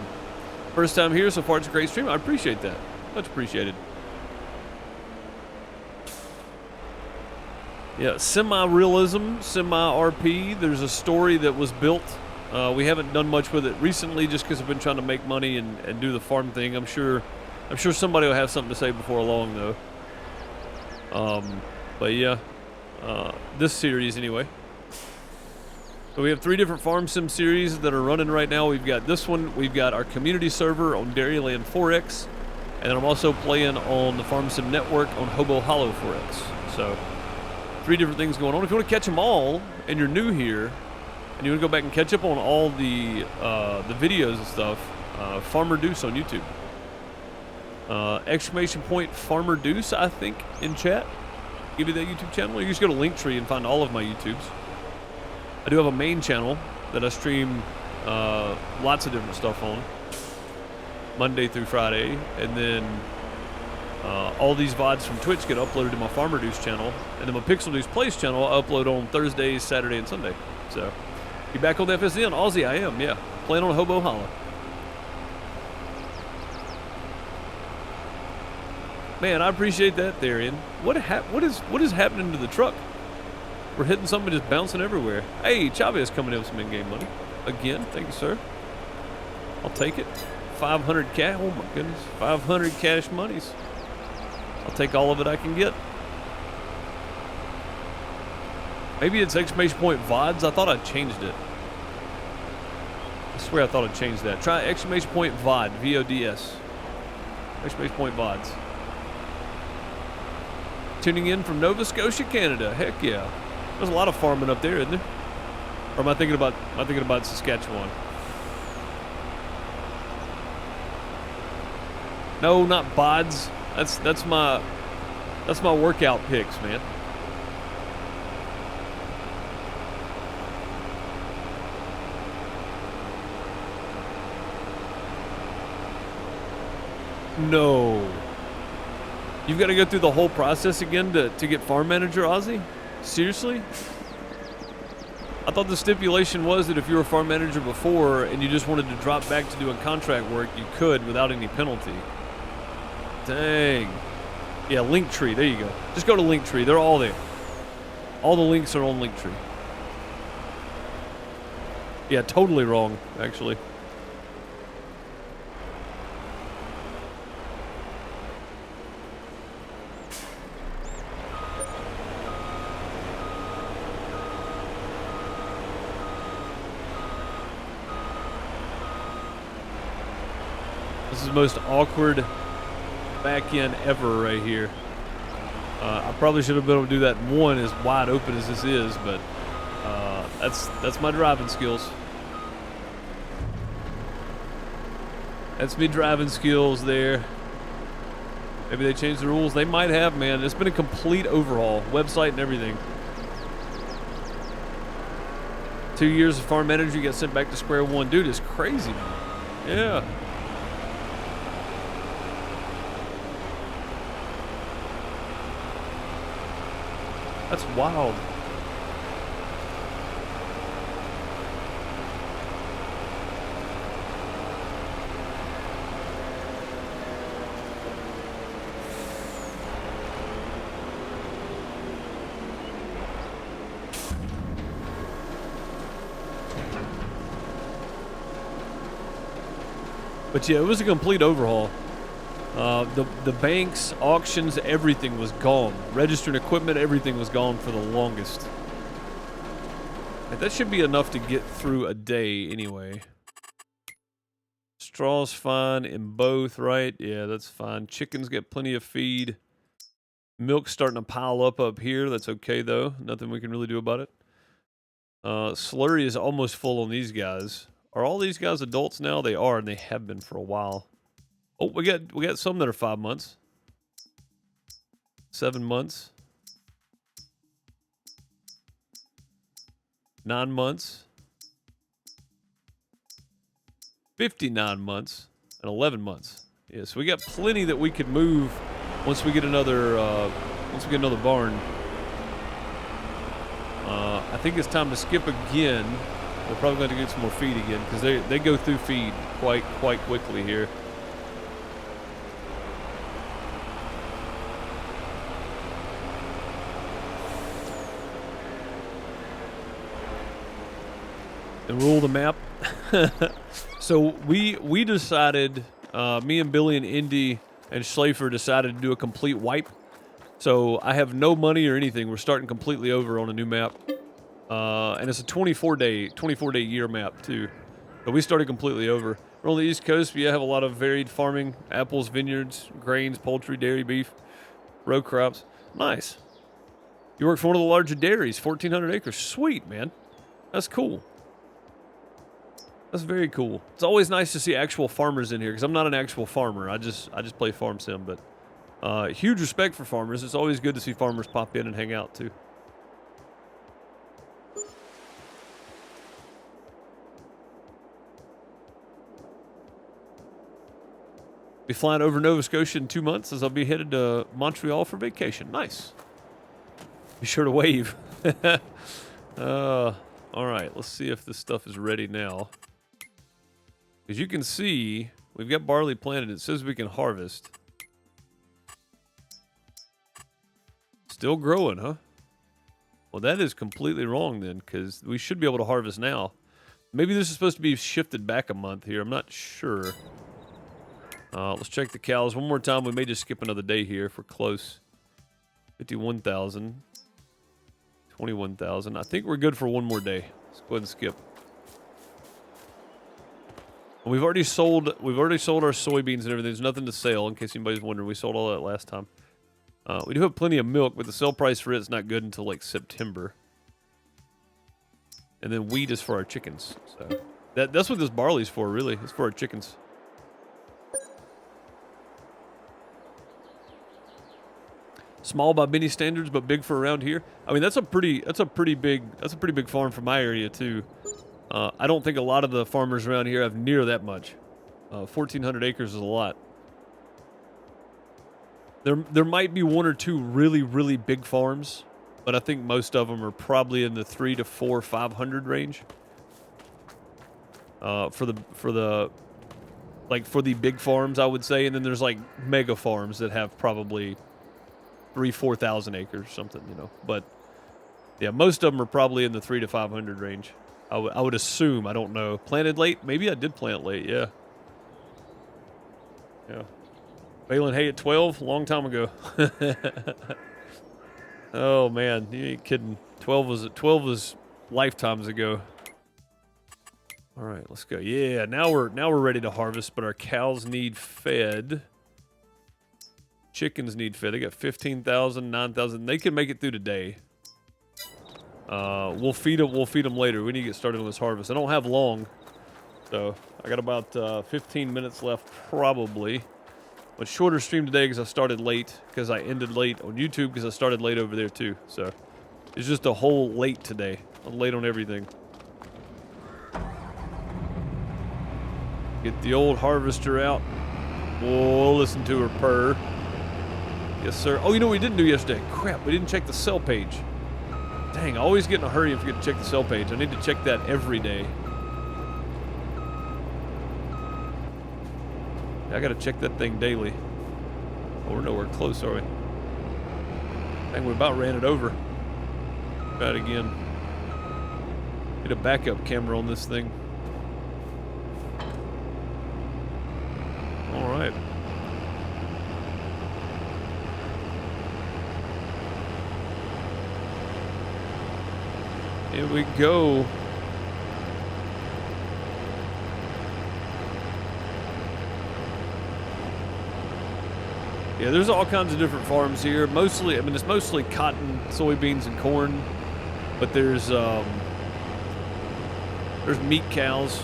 First time here. So far, it's a great stream. I appreciate that. Much appreciated. Yeah, semi-realism, semi-RP. There's a story that was built. We haven't done much with it recently just because I've been trying to make money and do the farm thing. I'm sure somebody will have something to say before long, though. But yeah, this series anyway. So we have 3 different farm sim series that are running right now. We've got this one. We've got our community server on Dairyland 4X. And then I'm also playing on the Farm Sim Network on Hobo Hollow 4X. So 3 different things going on. If you want to catch them all and you're new here, and you want to go back and catch up on all the videos and stuff, Farmer Deuce on YouTube. Exclamation point Farmer Deuce, I think, in chat. Give you that YouTube channel. You just go to Linktree and find all of my YouTubes. I do have a main channel that I stream lots of different stuff on, Monday through Friday, and then all these VODs from Twitch get uploaded to my Farmer Deuce channel, and then my Pixel Deuce Plays channel I upload on Thursdays, Saturday, and Sunday. So. You back on the FSN? Aussie, I am, yeah. Playing on Hobo Hollow. Man, I appreciate that, Therian. What is happening to the truck? We're hitting something just bouncing everywhere. Hey, Chavez coming in with some in-game money. Again, thank you, sir. I'll take it. 500 cash. Oh my goodness. 500 cash monies. I'll take all of it I can get. Maybe it's exclamation point VODs. I thought I changed it. I swear I thought I changed that. Try exclamation point VOD. VODS. Exclamation point VODs. Tuning in from Nova Scotia, Canada. Heck yeah. There's a lot of farming up there, isn't there? Or am I thinking about Saskatchewan? No, not BODs. That's my workout pics, man. No. You've got to go through the whole process again to get farm manager, Ozzy? Seriously? I thought the stipulation was that if you were a farm manager before and you just wanted to drop back to doing contract work, you could without any penalty. Dang. Yeah, Linktree. There you go. Just go to Linktree. They're all there. All the links are on Linktree. Yeah, totally wrong, actually. This is the most awkward back end ever right here. I probably should have been able to do that in one as wide open as this is, but that's my driving skills. That's me driving skills there. Maybe they changed the rules. They might have, man. It's been a complete overhaul, website and everything. 2 years of farm manager, got sent back to square one. Dude, it's crazy, man. Yeah. That's wild. But yeah, it was a complete overhaul. The banks, auctions, everything was gone. Registered equipment, everything was gone for the longest. And that should be enough to get through a day anyway. Straw's fine in both, right? Yeah, that's fine. Chickens get plenty of feed. Milk's starting to pile up here. That's okay, though. Nothing we can really do about it. Slurry is almost full on these guys. Are all these guys adults now? They are, and they have been for a while. Oh, we got some that are 5 months. 7 months. 9 months. 59 months. And 11 months. Yeah, so we got plenty that we could move once we get another barn. I think it's time to skip again. We're probably going to get some more feed again because they go through feed quite quickly here. And rule the map. So we decided, me and Billy and Indy and Schlafer decided to do a complete wipe. So I have no money or anything. We're starting completely over on a new map. And it's a 24-day year map too. But we started completely over. We're on the East Coast. We have a lot of varied farming: apples, vineyards, grains, poultry, dairy, beef, row crops. Nice. You work for one of the larger dairies, 1,400 acres. Sweet, man. That's cool. That's very cool. It's always nice to see actual farmers in here because I'm not an actual farmer. I just play farm sim, but huge respect for farmers. It's always good to see farmers pop in and hang out too. Be flying over Nova Scotia in 2 months as I'll be headed to Montreal for vacation. Nice. Be sure to wave. All right, let's see if this stuff is ready now. As you can see, we've got barley planted. It says we can harvest. Still growing, huh? Well, that is completely wrong then, because we should be able to harvest now. Maybe this is supposed to be shifted back a month here. I'm not sure. Let's check the cows one more time. We may just skip another day here if we're close. 51,000. 21,000. I think we're good for one more day. Let's go ahead and skip. We've already sold our soybeans and everything. There's nothing to sell, in case anybody's wondering. We sold all that last time. We do have plenty of milk, but the sell price for it's not good until like September. And then wheat is for our chickens. So that's what this barley's for, really. It's for our chickens. Small by many standards, but big for around here. I mean, that's a pretty big farm for my area too. I don't think a lot of the farmers around here have near that much. 1,400 acres is a lot. There might be one or two really big farms, but I think most of them are probably in the 3 to 4, 500 range. For the big farms, I would say, and then there's like mega farms that have probably 3,000-4,000 acres, something, you know. But yeah, most of them are probably in the 3 to 500 range. I would assume. I don't know. Planted late? Maybe I did plant late. Yeah. Yeah. Baling hay at 12, long time ago. Oh man, you ain't kidding. 12 was lifetimes ago. All right, let's go. Yeah, now we're ready to harvest, but our cows need fed. Chickens need fed. They got 15,000, 9,000. They can make it through today. We'll feed them later. We need to get started on this harvest. I don't have long, so I got about 15 minutes left probably. But shorter stream today because I started late, because I ended late on YouTube, because I started late over there too. So it's just a whole late today. I'm late on everything. Get the old harvester out. We'll listen to her purr. Yes, sir. Oh, you know what we didn't do yesterday? Crap, we didn't check the sell page. Dang, I always get in a hurry and forget to check the sell page. I need to check that every day. I gotta check that thing daily. Oh, we're nowhere close, are we? Dang, we about ran it over. Try it again. Get a backup camera on this thing. All right. Here we go. Yeah, there's all kinds of different farms here. Mostly, I mean, it's mostly cotton, soybeans, and corn. But there's meat cows.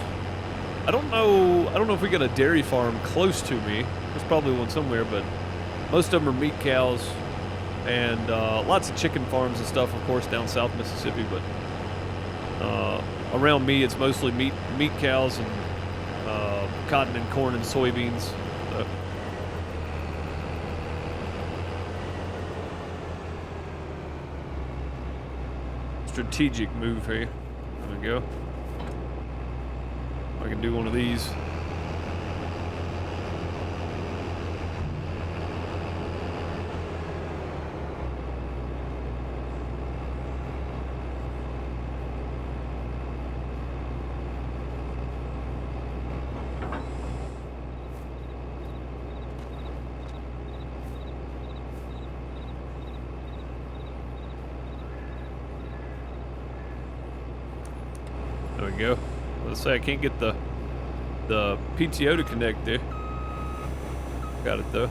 I don't know if we got a dairy farm close to me. There's probably one somewhere, but most of them are meat cows, and lots of chicken farms and stuff, of course, down South Mississippi. But around me, it's mostly meat cows and cotton and corn and soybeans. So. Strategic move here. There we go. I can do one of these. There we go. Let's say I can't get the PTO to connect there. Got it though.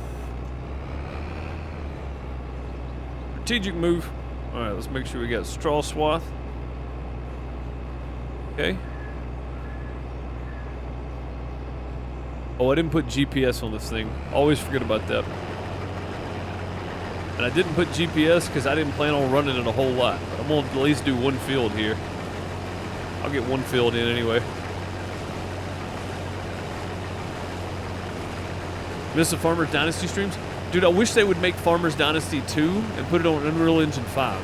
Strategic move. All right, let's make sure we got straw swath. Okay. Oh, I didn't put GPS on this thing. Always forget about that. And I didn't put GPS because I didn't plan on running it a whole lot. But I'm gonna at least do one field here. I'll get one field in anyway. Miss the Farmers Dynasty streams? Dude, I wish they would make Farmers Dynasty 2 and put it on Unreal Engine 5.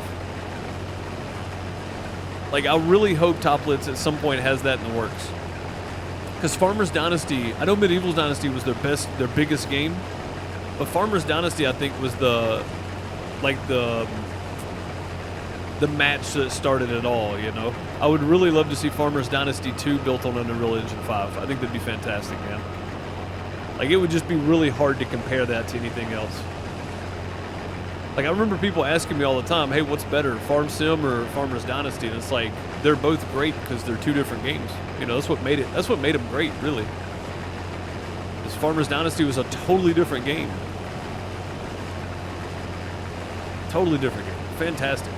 Like, I really hope Toplitz at some point has that in the works. Because Farmers Dynasty, I know Medieval Dynasty was their biggest game, but Farmers Dynasty, I think, was the match that started it all, you know? I would really love to see Farmers Dynasty 2 built on Unreal Engine 5. I think that'd be fantastic, man. Like, it would just be really hard to compare that to anything else. Like, I remember people asking me all the time, hey, what's better, Farm Sim or Farmers Dynasty? And it's like, they're both great because they're two different games. You know, that's what made them great, really. Because Farmers Dynasty was a totally different game. Totally different game. Fantastic.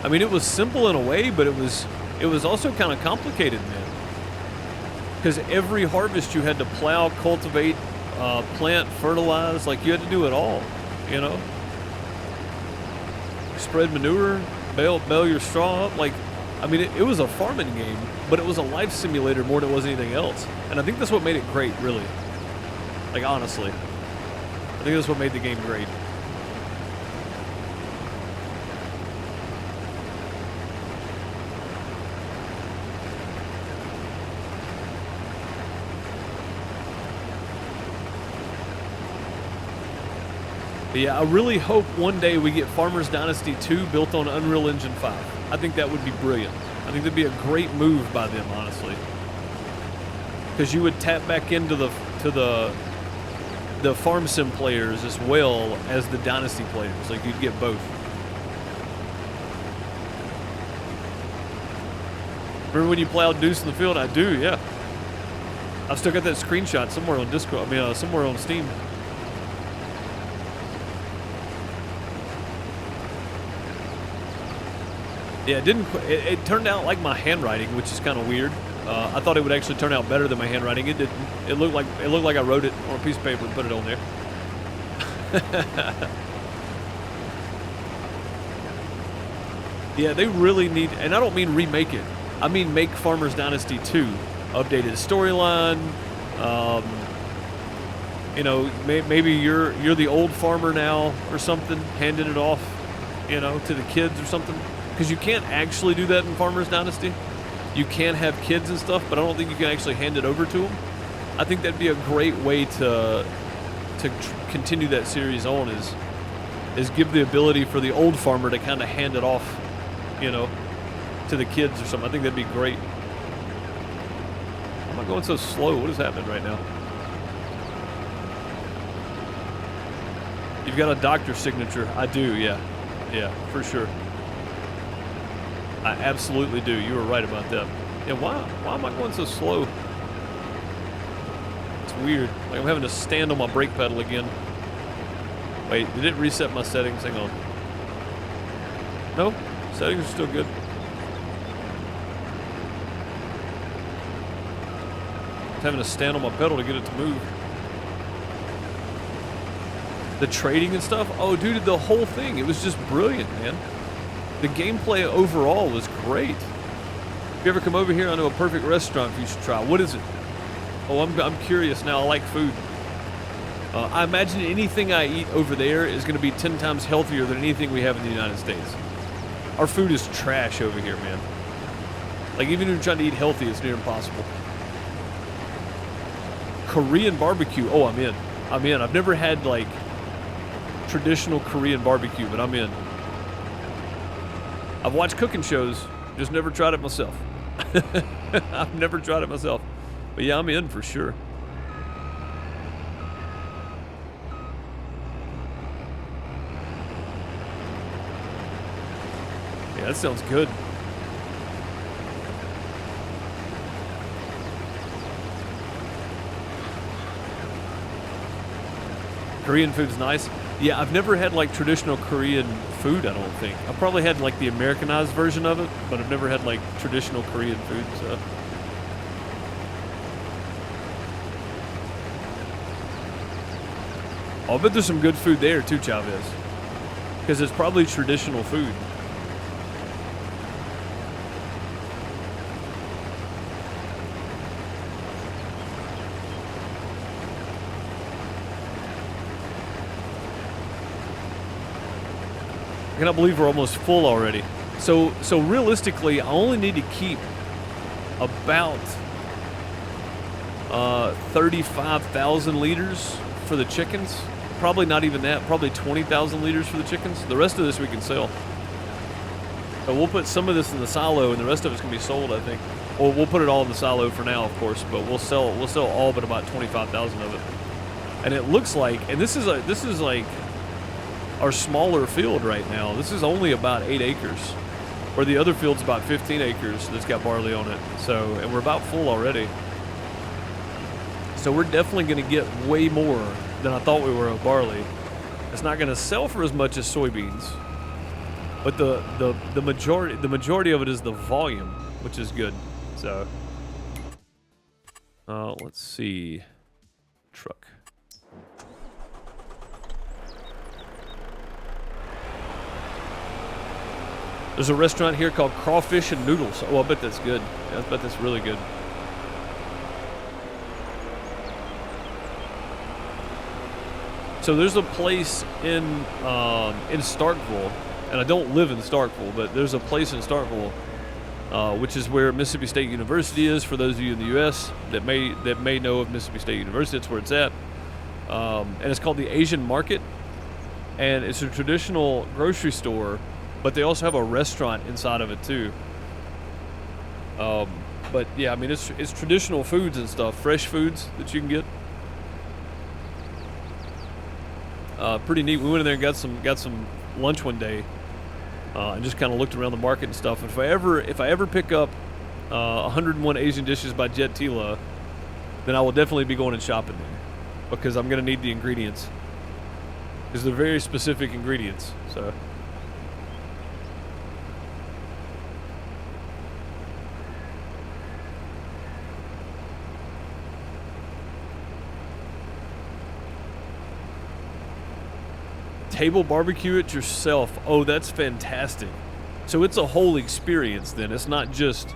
I mean, it was simple in a way, but it was also kind of complicated, man. Because every harvest you had to plow, cultivate, plant, fertilize. Like, you had to do it all, you know? Spread manure, bale your straw up. Like, I mean, it was a farming game, but it was a life simulator more than it was anything else. And I think that's what made it great, really. Like, honestly. I think that's what made the game great. But yeah, I really hope one day we get Farmers Dynasty 2 built on Unreal Engine 5. I think that would be brilliant. I think that'd be a great move by them, honestly, because you would tap back into the farm sim players as well as the dynasty players. Like, you'd get both. Remember when you plowed Deuce in the field? I do, yeah. I've still got that screenshot somewhere on Discord. I mean, somewhere on Steam. Yeah, it turned out like my handwriting, which is kind of weird. I thought it would actually turn out better than my handwriting. It didn't. It looked like I wrote it on a piece of paper and put it on there. Yeah, they really need, and I don't mean remake it. I mean make Farmers Dynasty 2, updated storyline. You know, maybe you're the old farmer now or something, handing it off, you know, to the kids or something. Because you can't actually do that in Farmers Dynasty. You can have kids and stuff, but I don't think you can actually hand it over to them. I think that'd be a great way to continue that series on, is give the ability for the old farmer to kind of hand it off, you know, to the kids or something. I think that'd be great. Why am I going so slow? What is happening right now? You've got a doctor's signature. I do, yeah. Yeah, for sure. I absolutely do. You were right about that. Yeah, why am I going so slow? It's weird. Like I'm having to stand on my brake pedal again. Wait, did it reset my settings? Hang on. No, settings are still good. I'm having to stand on my pedal to get it to move. The trading and stuff? Oh, dude, the whole thing. It was just brilliant, man. The gameplay overall was great. If you ever come over here, I know a perfect restaurant you should try. What is it? Oh, I'm curious now. I like food. I imagine anything I eat over there is going to be 10 times healthier than anything we have in the United States. Our food is trash over here, man. Like, even if you're trying to eat healthy, it's near impossible. Korean barbecue. Oh, I'm in. I'm in. I've never had, like, traditional Korean barbecue, but I'm in. I've watched cooking shows, just never tried it myself. I've never tried it myself. But yeah, I'm in for sure. Yeah, that sounds good. Korean food's nice. Yeah, I've never had like traditional Korean food, I don't think. I've probably had like the Americanized version of it, but I've never had like traditional Korean food, so. Oh, I bet there's some good food there too, Chavez. Because it's probably traditional food. I cannot believe we're almost full already. So realistically, I only need to keep about 35,000 liters for the chickens. Probably not even that. Probably 20,000 liters for the chickens. The rest of this we can sell. So we'll put some of this in the silo, and the rest of it's gonna be sold, I think. Well, we'll put it all in the silo for now, of course, but we'll sell all but about 25,000 of it. And it looks like, and this is like our smaller field right now. This is only about 8 acres, where the other field's about 15 acres that's got barley on it. So, and we're about full already. So we're definitely going to get way more than I thought we were of barley. It's not going to sell for as much as soybeans, but the majority of it is the volume, which is good. So, let's see, truck. There's a restaurant here called Crawfish and Noodles. Oh, I bet that's good. Yeah, I bet that's really good. So there's a place in Starkville, and I don't live in Starkville, but there's a place in Starkville, which is where Mississippi State University is. For those of you in the U.S. that may know of Mississippi State University, that's where it's at. And it's called the Asian Market, and it's a traditional grocery store. But they also have a restaurant inside of it too. But yeah, I mean, it's traditional foods and stuff, fresh foods that you can get. Pretty neat. We went in there and got some lunch one day, and just kind of looked around the market and stuff. And if I ever pick up 101 Asian Dishes by Jet Tila, then I will definitely be going and shopping there because I'm gonna need the ingredients because they're very specific ingredients. So. Table barbecue it yourself. Oh, that's fantastic. So it's a whole experience then. It's not just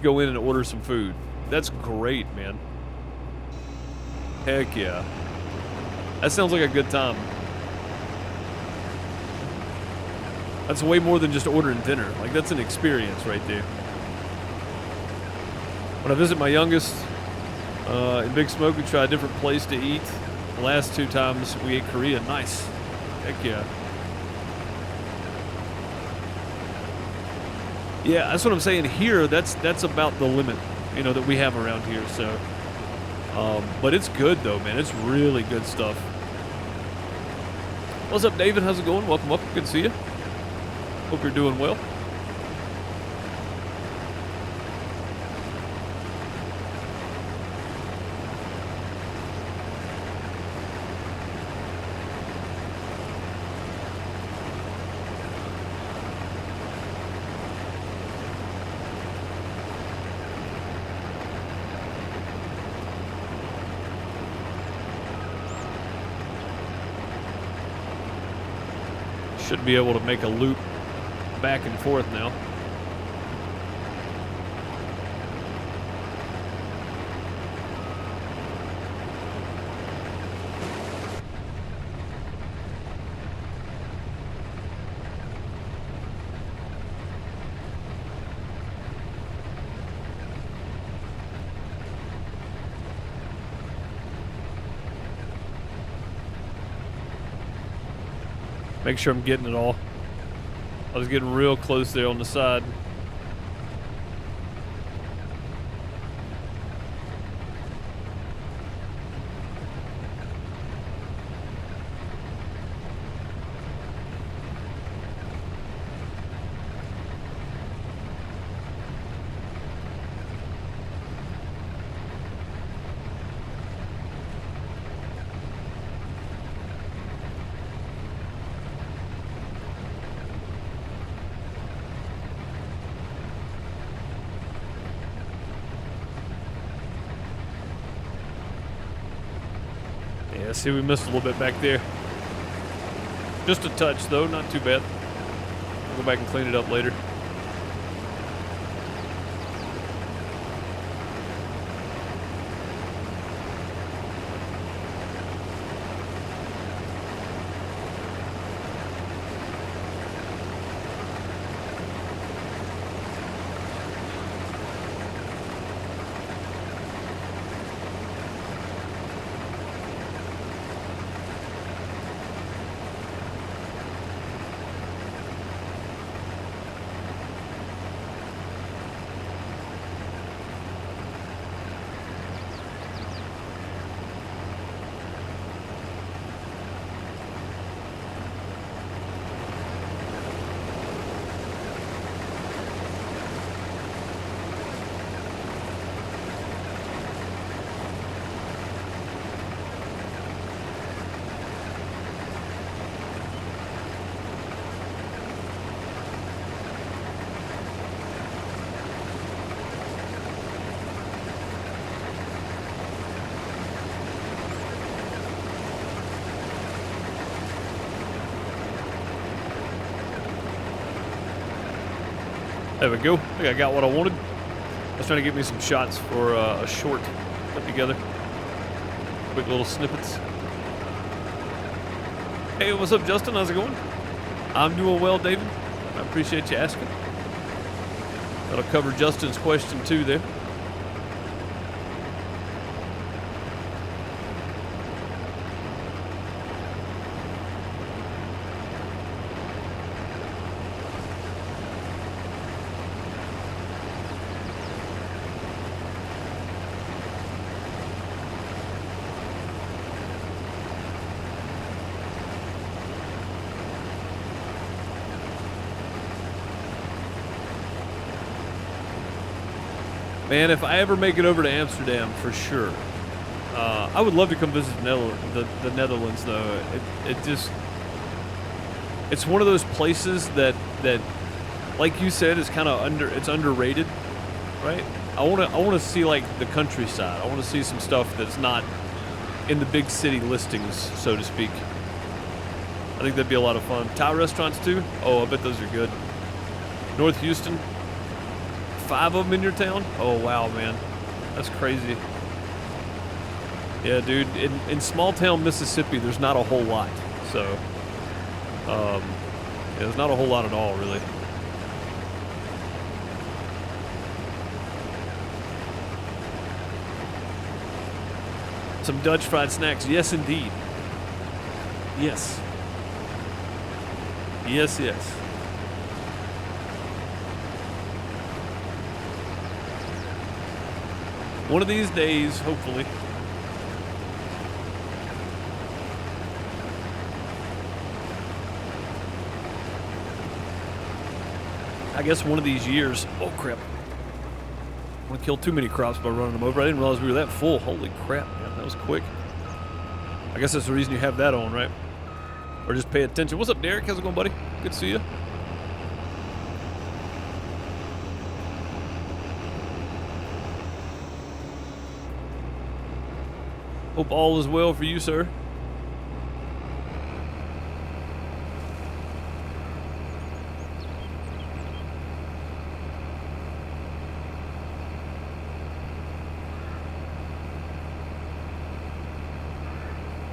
go in and order some food. That's great, man. Heck yeah. That sounds like a good time. That's way more than just ordering dinner. Like, that's an experience right there. When I visit my youngest in Big Smoke, we try a different place to eat. The last 2 times we ate Korean. Nice. Heck yeah. Yeah, that's what I'm saying. Here, that's about the limit, you know, that we have around here. So, but it's good though, man. It's really good stuff. What's up, David? How's it going? Welcome up. Good to see you. Hope you're doing well. Should be able to make a loop back and forth now. Make sure I'm getting it all. I was getting real close there on the side. Yeah, see, we missed a little bit back there. Just a touch, though, not too bad. I'll go back and clean it up later. There we go. I think I got what I wanted. I was trying to get me some shots for a short put together. Quick little snippets. Hey, what's up, Justin? How's it going? I'm doing well, David. I appreciate you asking. That'll cover Justin's question too there. Man, if I ever make it over to Amsterdam, for sure. I would love to come visit the Netherlands, though. It's one of those places that, like you said, is kind of it's underrated, right? I want to see like the countryside. I want to see some stuff that's not in the big city listings, so to speak. I think that'd be a lot of fun. Thai restaurants too? Oh, I bet those are good. North Houston? 5 of them in your town? Oh, wow, man. That's crazy. Yeah, dude, in small town Mississippi, there's not a whole lot. So, yeah, there's not a whole lot at all, really. Some Dutch fried snacks. Yes, indeed. Yes. Yes, yes. One of these days, hopefully. I guess one of these years. Oh, crap. I want to kill too many crops by running them over. I didn't realize we were that full. Holy crap, man. That was quick. I guess that's the reason you have that on, right? Or just pay attention. What's up, Derek? How's it going, buddy? Good to see you. Hope all is well for you, sir.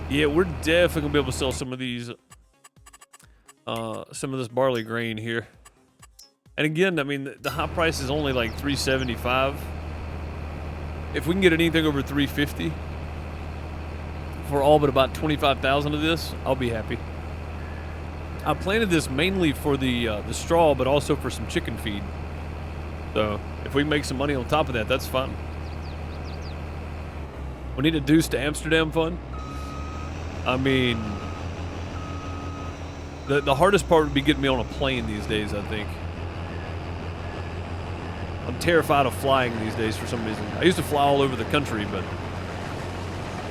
Yeah, we're definitely gonna be able to sell some of these, some of this barley grain here. And again, I mean, the high price is only like $3.75. If we can get anything over $3.50 for all but about 25,000 of this, I'll be happy. I planted this mainly for the straw, but also for some chicken feed. So if we can make some money on top of that, that's fine. We need a Deuce to Amsterdam fund. I mean, the hardest part would be getting me on a plane these days, I think. I'm terrified of flying these days for some reason. I used to fly all over the country, but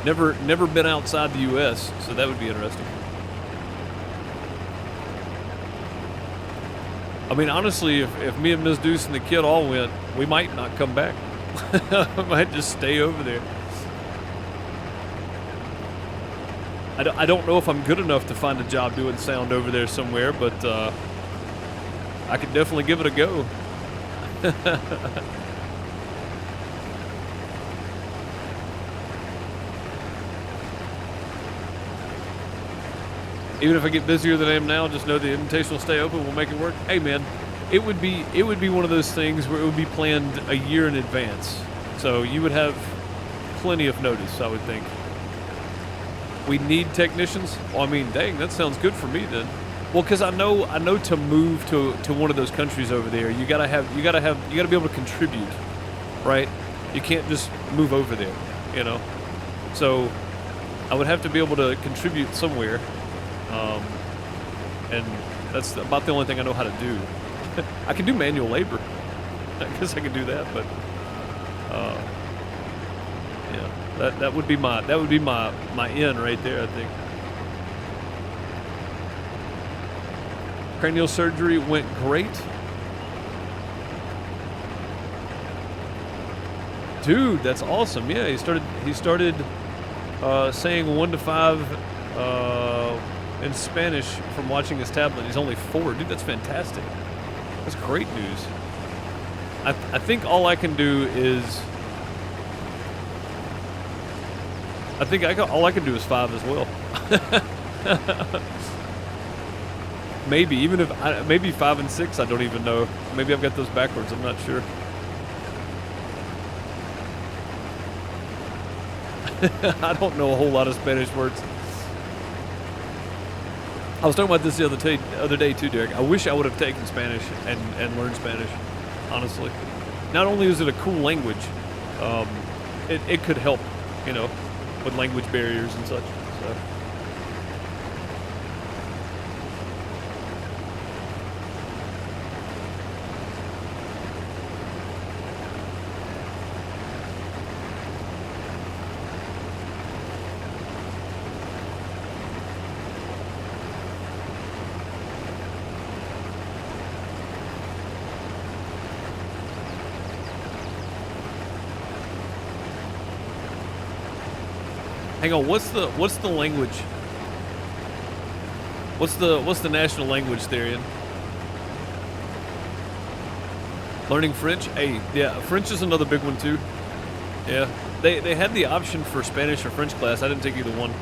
never been outside the U.S., so that would be interesting. I mean, honestly, if me and Ms. Deuce and the kid all went, we might not come back. I might just stay over there. I don't know if I'm good enough to find a job doing sound over there somewhere, but I could definitely give it a go. Even if I get busier than I am now, just know the invitation will stay open. We'll make it work. Hey, man, it would be one of those things where it would be planned a year in advance, so you would have plenty of notice, I would think. We need technicians. Well, I mean, dang, that sounds good for me then. Well, because I know to move to one of those countries over there, you gotta be able to contribute, right? You can't just move over there, you know. So I would have to be able to contribute somewhere, and that's about the only thing I know how to do. I can do manual labor. I guess I can do that, but yeah. That would be my in right there, I think. Cranial surgery went great. Dude, that's awesome. Yeah, he started saying 1 to 5 in Spanish from watching his tablet. He's only 4. Dude, that's fantastic. That's great news. I think all I can do is all I can do is 5 as well. Maybe maybe 5 and 6. I don't even know. Maybe I've got those backwards. I'm not sure. I don't know a whole lot of Spanish words. I was talking about this the other day too, Derek. I wish I would have taken Spanish and learned Spanish. Honestly, not only is it a cool language, it could help, you know, with language barriers and such. So. Hang on, what's the language? What's the national language, Therian? Learning French? Hey, yeah, French is another big one too. Yeah, they had the option for Spanish or French class. I didn't take either one.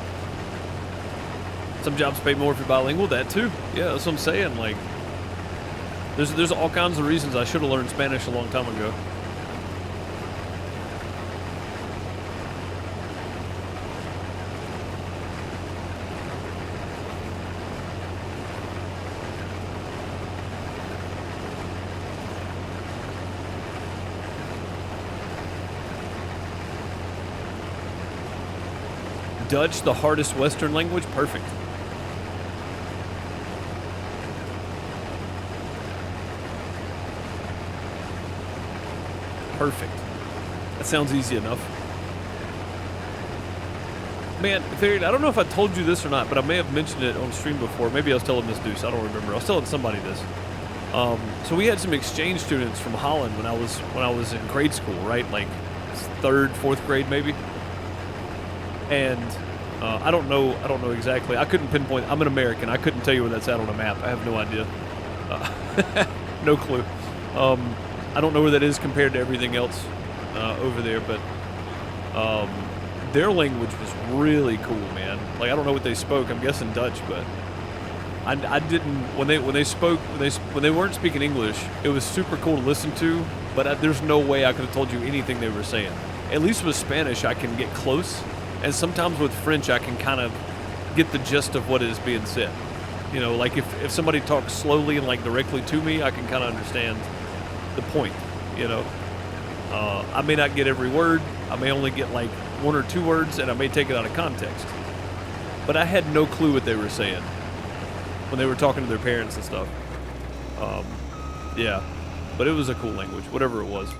Some jobs pay more if you're bilingual. That too. Yeah, that's what I'm saying. Like, there's all kinds of reasons I should have learned Spanish a long time ago. Dutch, the hardest Western language? Perfect. Perfect. That sounds easy enough. Man, Therian, I don't know if I told you this or not, but I may have mentioned it on stream before. Maybe I was telling Miss Deuce. I don't remember. I was telling somebody this. So we had some exchange students from Holland when I was in grade school, right? Like 3rd, 4th grade, maybe. And I don't know exactly. I couldn't pinpoint. I'm an American. I couldn't tell you where that's at on a map. I have no idea. No clue. I don't know where that is compared to everything else over there, but their language was really cool, man. Like, I don't know what they spoke. I'm guessing Dutch, but I didn't. When they weren't speaking English, it was super cool to listen to. But there's no way I could have told you anything they were saying. At least with Spanish, I can get close. And sometimes with French, I can kind of get the gist of what is being said. You know, like if somebody talks slowly and like directly to me, I can kind of understand the point, you know. I may not get every word. I may only get like 1 or 2 words, and I may take it out of context. But I had no clue what they were saying when they were talking to their parents and stuff. Yeah, but it was a cool language, whatever it was.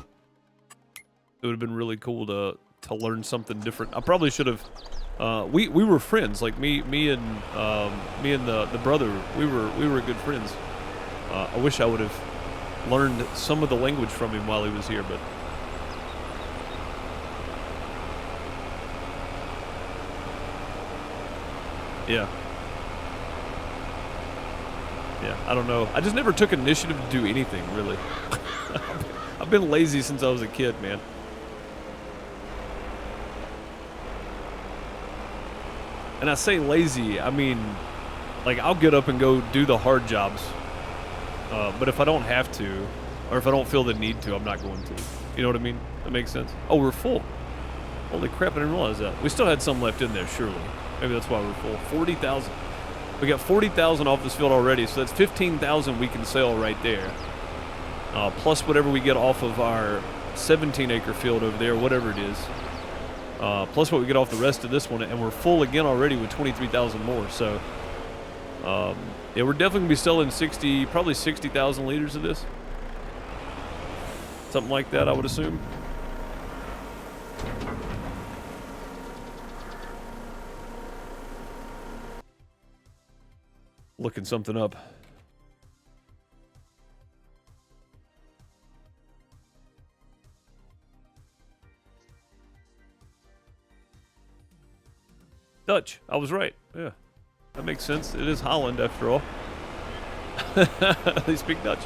It would have been really cool to learn something different. I probably should have. We were friends, like me and the brother. We were good friends. I wish I would have learned some of the language from him while he was here, but yeah, I don't know. I just never took initiative to do anything really. I've been lazy since I was a kid, man. And I say lazy, I mean, like, I'll get up and go do the hard jobs. But if I don't have to, or if I don't feel the need to, I'm not going to. You know what I mean? That makes sense? Oh, we're full. Holy crap, I didn't realize that. We still had some left in there, surely. Maybe that's why we're full. 40,000. We got 40,000 off this field already, so that's 15,000 we can sell right there. Plus whatever we get off of our 17-acre field over there, whatever it is. Plus what we get off the rest of this one, and we're full again already with 23,000 more. So, yeah, we're definitely gonna be selling probably 60,000 liters of this, something like that, I would assume. Looking something up. Dutch. I was right. Yeah. That makes sense. It is Holland after all. They speak Dutch.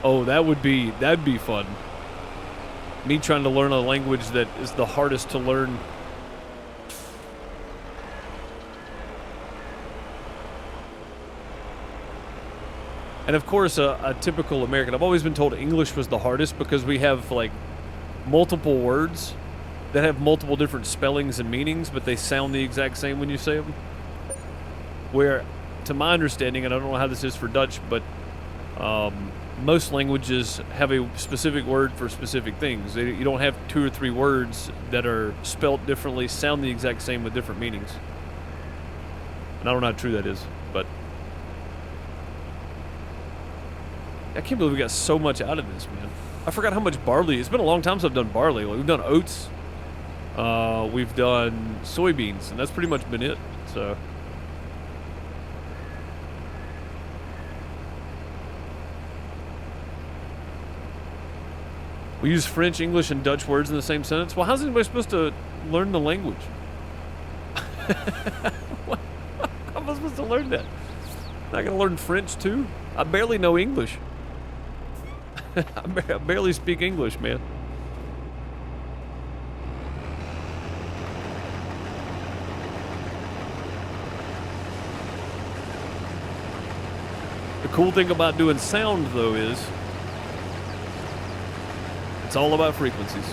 Oh, that'd be fun. Me trying to learn a language that is the hardest to learn. And of course, a typical American, I've always been told English was the hardest because we have like multiple words that have multiple different spellings and meanings, but they sound the exact same when you say them. Where, to my understanding, and I don't know how this is for Dutch, but most languages have a specific word for specific things. You don't have 2 or 3 words that are spelt differently, sound the exact same with different meanings. And I don't know how true that is, but I can't believe we got so much out of this, man. I forgot how much barley. It's been a long time since I've done barley. Like, we've done oats. We've done soybeans, and that's pretty much been it. So, We use French, English, and Dutch words in the same sentence. Well, how's anybody supposed to learn the language? How am I supposed to learn that? Not gonna learn French too? I barely know English. I barely speak English, man. The cool thing about doing sound, though, is it's all about frequencies.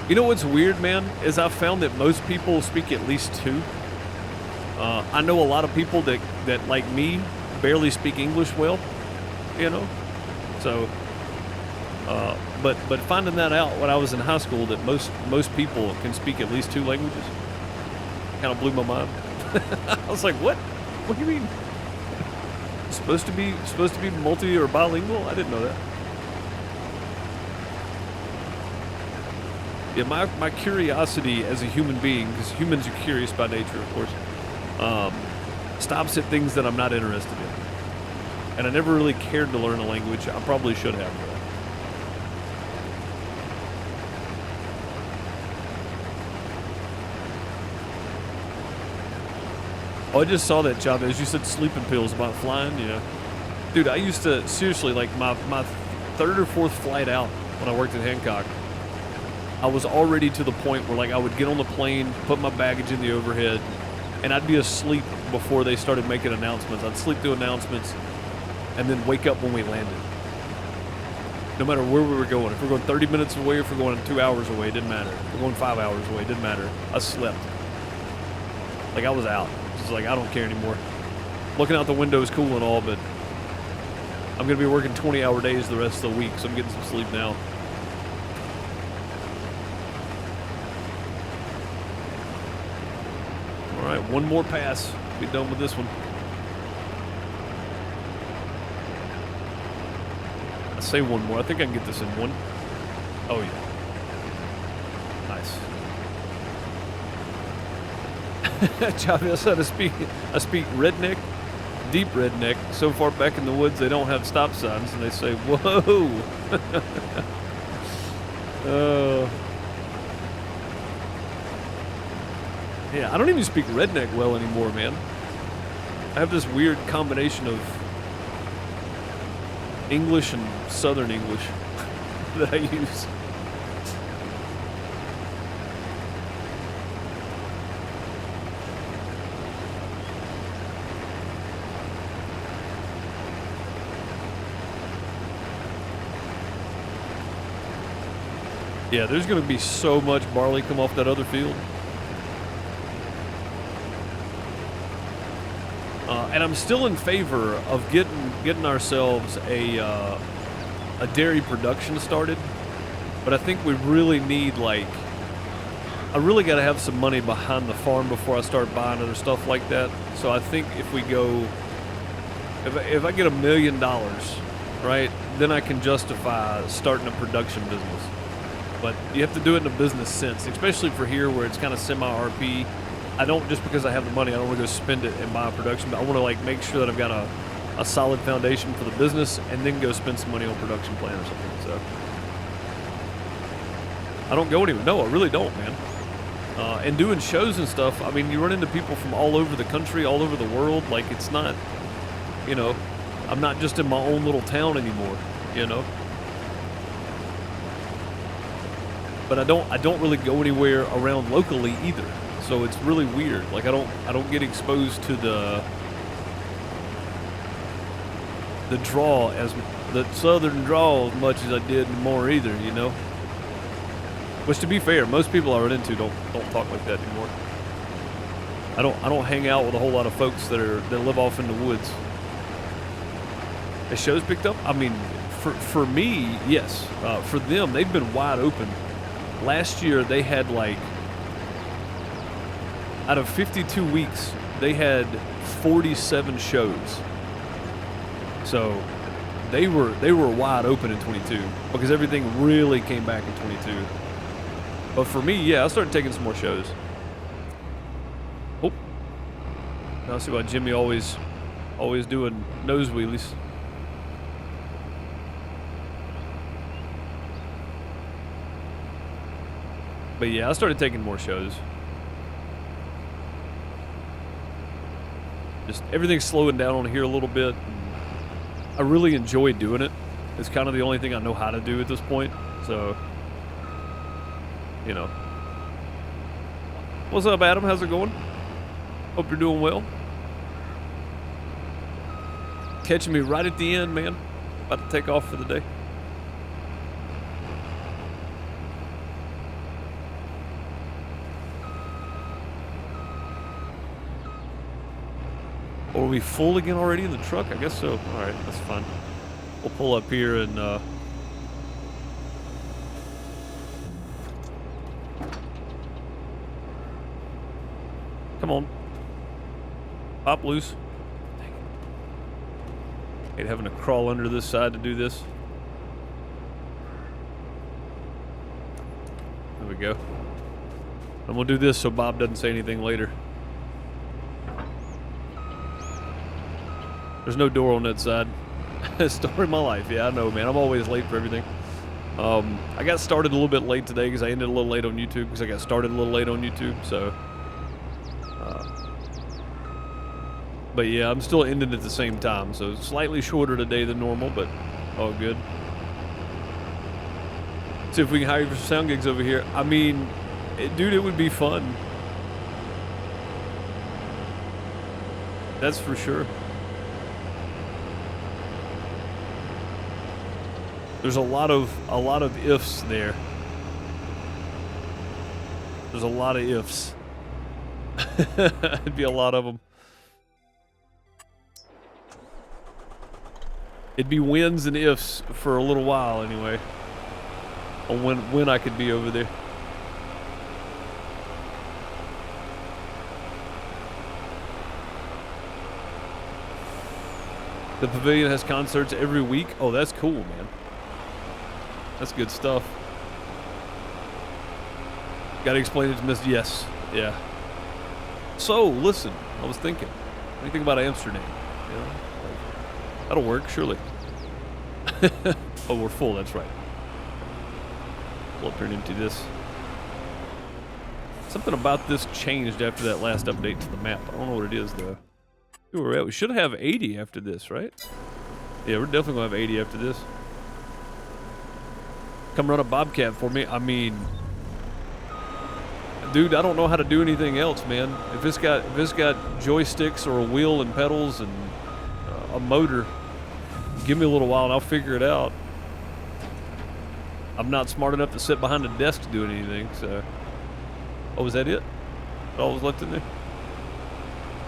You know what's weird, man, is I've found that most people speak at least two. I know a lot of people that like me, barely speak English well, you know? So, but finding that out when I was in high school, that most people can speak at least two languages, kind of blew my mind. I was like, what? What do you mean? Supposed to be multi or bilingual? I didn't know that. Yeah, my curiosity as a human being, because humans are curious by nature, of course, stops at things that I'm not interested in. And I never really cared to learn a language. I probably should have. Oh, I just saw that, Chavez. You said sleeping pills about flying, you know. Dude, I used to, seriously, like my third or fourth flight out when I worked at Hancock, I was already to the point where, like, I would get on the plane, put my baggage in the overhead, and I'd be asleep before they started making announcements. I'd sleep through announcements and then wake up when we landed. No matter where we were going. If we're going 30 minutes away, if we're going 2 hours away, it didn't matter. If we're going 5 hours away, it didn't matter. I slept. Like, I was out. Just like, I don't care anymore. Looking out the window is cool and all, but I'm going to be working 20-hour days the rest of the week, so I'm getting some sleep now. All right, one more pass. Be done with this one. I say one more. I think I can get this in one. Oh, yeah. Nice. Chavez said I speak redneck, deep redneck. So far back in the woods, they don't have stop signs, and they say, whoa. Yeah, I don't even speak redneck well anymore, man. I have this weird combination of English and Southern English that I use. Yeah, there's going to be so much barley come off that other field. And I'm still in favor of getting ourselves a dairy production started, but I think we really need, like, I really got to have some money behind the farm before I start buying other stuff like that. So I think if we go, if I get $1 million, right, then I can justify starting a production business. But you have to do it in a business sense, especially for here where it's kind of semi-RP. I don't, just because I have the money, I don't want to go spend it and buy a production, but I want to, like, make sure that I've got a solid foundation for the business and then go spend some money on production plan or something. So I don't go anywhere. No, I really don't, man. And doing shows and stuff, I mean, you run into people from all over the country, all over the world. Like, it's not, you know, I'm not just in my own little town anymore, you know. But I don't really go anywhere around locally either. So it's really weird. Like, I don't get exposed to the draw, as the southern draw, as much as I did more either, you know. Which, to be fair, most people I run into don't talk like that anymore. I don't hang out with a whole lot of folks that live off in the woods. The show's picked up. I mean, for me, yes. For them, they've been wide open. Last year, they had, like, out of 52 weeks, they had 47 shows. So they were wide open in 22 because everything really came back in 22. But for me, yeah, I started taking some more shows. Oh, I see why Jimmy always doing nose wheelies. But yeah, I started taking more shows. Just everything's slowing down on here a little bit. I really enjoy doing it. It's kind of the only thing I know how to do at this point. So, you know. What's up, Adam? How's it going? Hope you're doing well. Catching me right at the end, man. About to take off for the day. Are we full again already in the truck? I guess so. All right, that's fine. We'll pull up here and come on. Pop loose. Hate having to crawl under this side to do this. There we go. And we'll do this so Bob doesn't say anything later. There's no door on that side. Story of my life. Yeah, I know, man. I'm always late for everything. I got started a little bit late today because I ended a little late on YouTube because I got started a little late on YouTube, so... but yeah, I'm still ending at the same time, so slightly shorter today than normal, but all good. See if we can hire you for some sound gigs over here. I mean, dude, it would be fun. That's for sure. There's a lot of ifs there. There's a lot of ifs. It'd be a lot of them. It'd be wins and ifs for a little while anyway. On when I could be over there. The Pavilion has concerts every week. Oh, that's cool, man. That's good stuff. Gotta explain it to Miss. Yes. Yeah. So, listen, I was thinking. What do you think about Amsterdam? You know, like, that'll work, surely. Oh, we're full, that's right. We'll turn into this. Something about this changed after that last update to the map. I don't know what it is, though. Where we're at. We should have 80 after this, right? Yeah, we're definitely going to have 80 after this. Come run a Bobcat for me. I mean... dude, I don't know how to do anything else, man. If it's got joysticks or a wheel and pedals and a motor, give me a little while and I'll figure it out. I'm not smart enough to sit behind a desk doing anything, so... oh, was that it? All was left in there?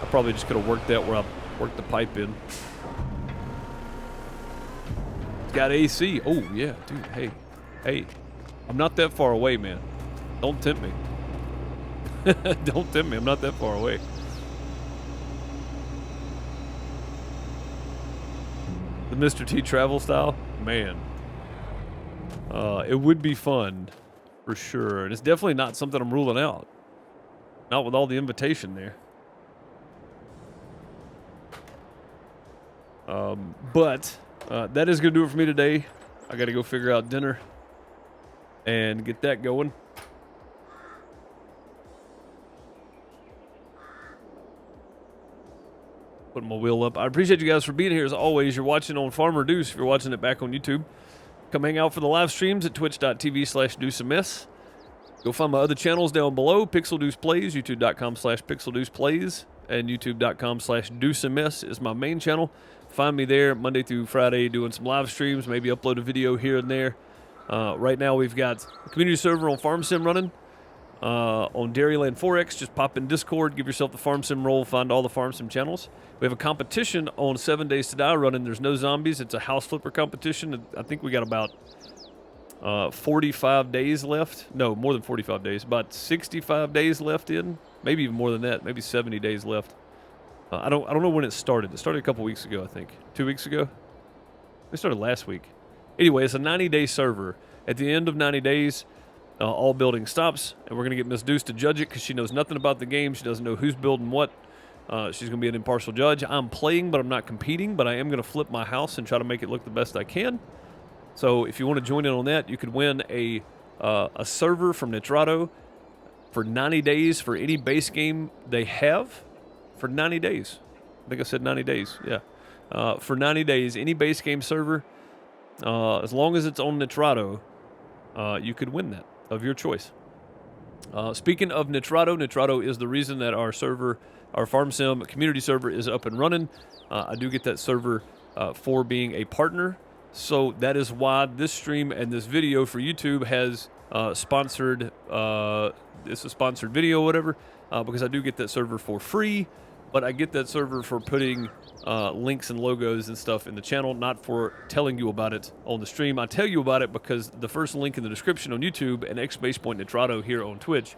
I probably just could have worked that where I worked the pipe in. It's got AC. Oh, yeah, dude, hey. Hey, I'm not that far away, man. Don't tempt me. Don't tempt me, I'm not that far away. The Mr. T travel style? Man. It would be fun, for sure. And it's definitely not something I'm ruling out. Not with all the invitation there. But that is going to do it for me today. I got to go figure out dinner and get that going. Putting my wheel up. I appreciate you guys for being here as always. You're watching on Farmer Deuce. If you're watching it back on YouTube, come hang out for the live streams at twitch.tv/DeuceAmiss. Go find my other channels down below. Pixel Deuce Plays, youtube.com/Pixel Deuce Plays, and youtube.com/DeuceAmiss is my main channel. Find me there Monday through Friday doing some live streams, maybe upload a video here and there. Right now we've got a community server on Farm Sim running. On Dairyland 4X, just pop in Discord, give yourself the Farm Sim role, find all the Farm Sim channels. We have a competition on 7 Days to Die running. There's no zombies. It's a house flipper competition. I think we got about 45 days left. No, more than 45 days. About 65 days left in. Maybe even more than that. Maybe 70 days left. I don't know when it started. It started a couple weeks ago, I think. 2 weeks ago? It started last week. Anyway, it's a 90-day server. At the end of 90 days, all building stops, and we're going to get Miss Deuce to judge it because she knows nothing about the game. She doesn't know who's building what. She's going to be an impartial judge. I'm playing, but I'm not competing, but I am going to flip my house and try to make it look the best I can. So if you want to join in on that, you could win a server from Nitrado for 90 days for any base game they have for 90 days. I think I said 90 days, yeah. For 90 days, any base game server, as long as it's on Nitrado, you could win that of your choice. Speaking of Nitrado, Nitrado is the reason that our server, our Farm Sim community server, is up and running. I do get that server for being a partner. So that is why this stream and this video for YouTube has sponsored, it's a sponsored video or whatever, because I do get that server for free, but I get that server for putting links and logos and stuff in the channel, not for telling you about it on the stream. I tell you about it because the first link in the description on YouTube and !Nitrado here on Twitch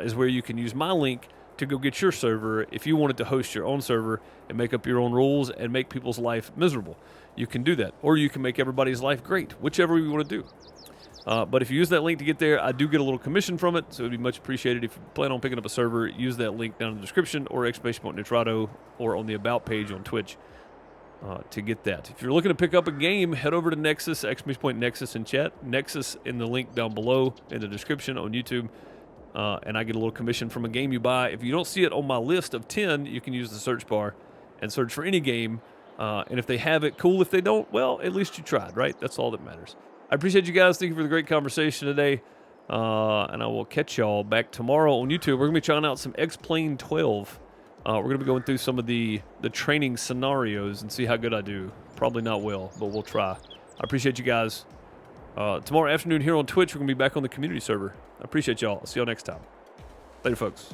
is where you can use my link to go get your server if you wanted to host your own server and make up your own rules and make people's life miserable. You can do that, or you can make everybody's life great, whichever you want to do. But if you use that link to get there, I do get a little commission from it, so it would be much appreciated. If you plan on picking up a server, use that link down in the description, or !Nitrado, or on the About page on Twitch to get that. If you're looking to pick up a game, head over to Nexus, !Nexus in chat, Nexus in the link down below in the description on YouTube, and I get a little commission from a game you buy. If you don't see it on my list of 10, you can use the search bar and search for any game, and if they have it, cool. If they don't, well, at least you tried, right? That's all that matters. I appreciate you guys. Thank you for the great conversation today. And I will catch y'all back tomorrow on YouTube. We're going to be trying out some X-Plane 12. We're going to be going through some of the training scenarios and see how good I do. Probably not well, but we'll try. I appreciate you guys. Tomorrow afternoon here on Twitch, we're going to be back on the community server. I appreciate y'all. I'll see y'all next time. Later, folks.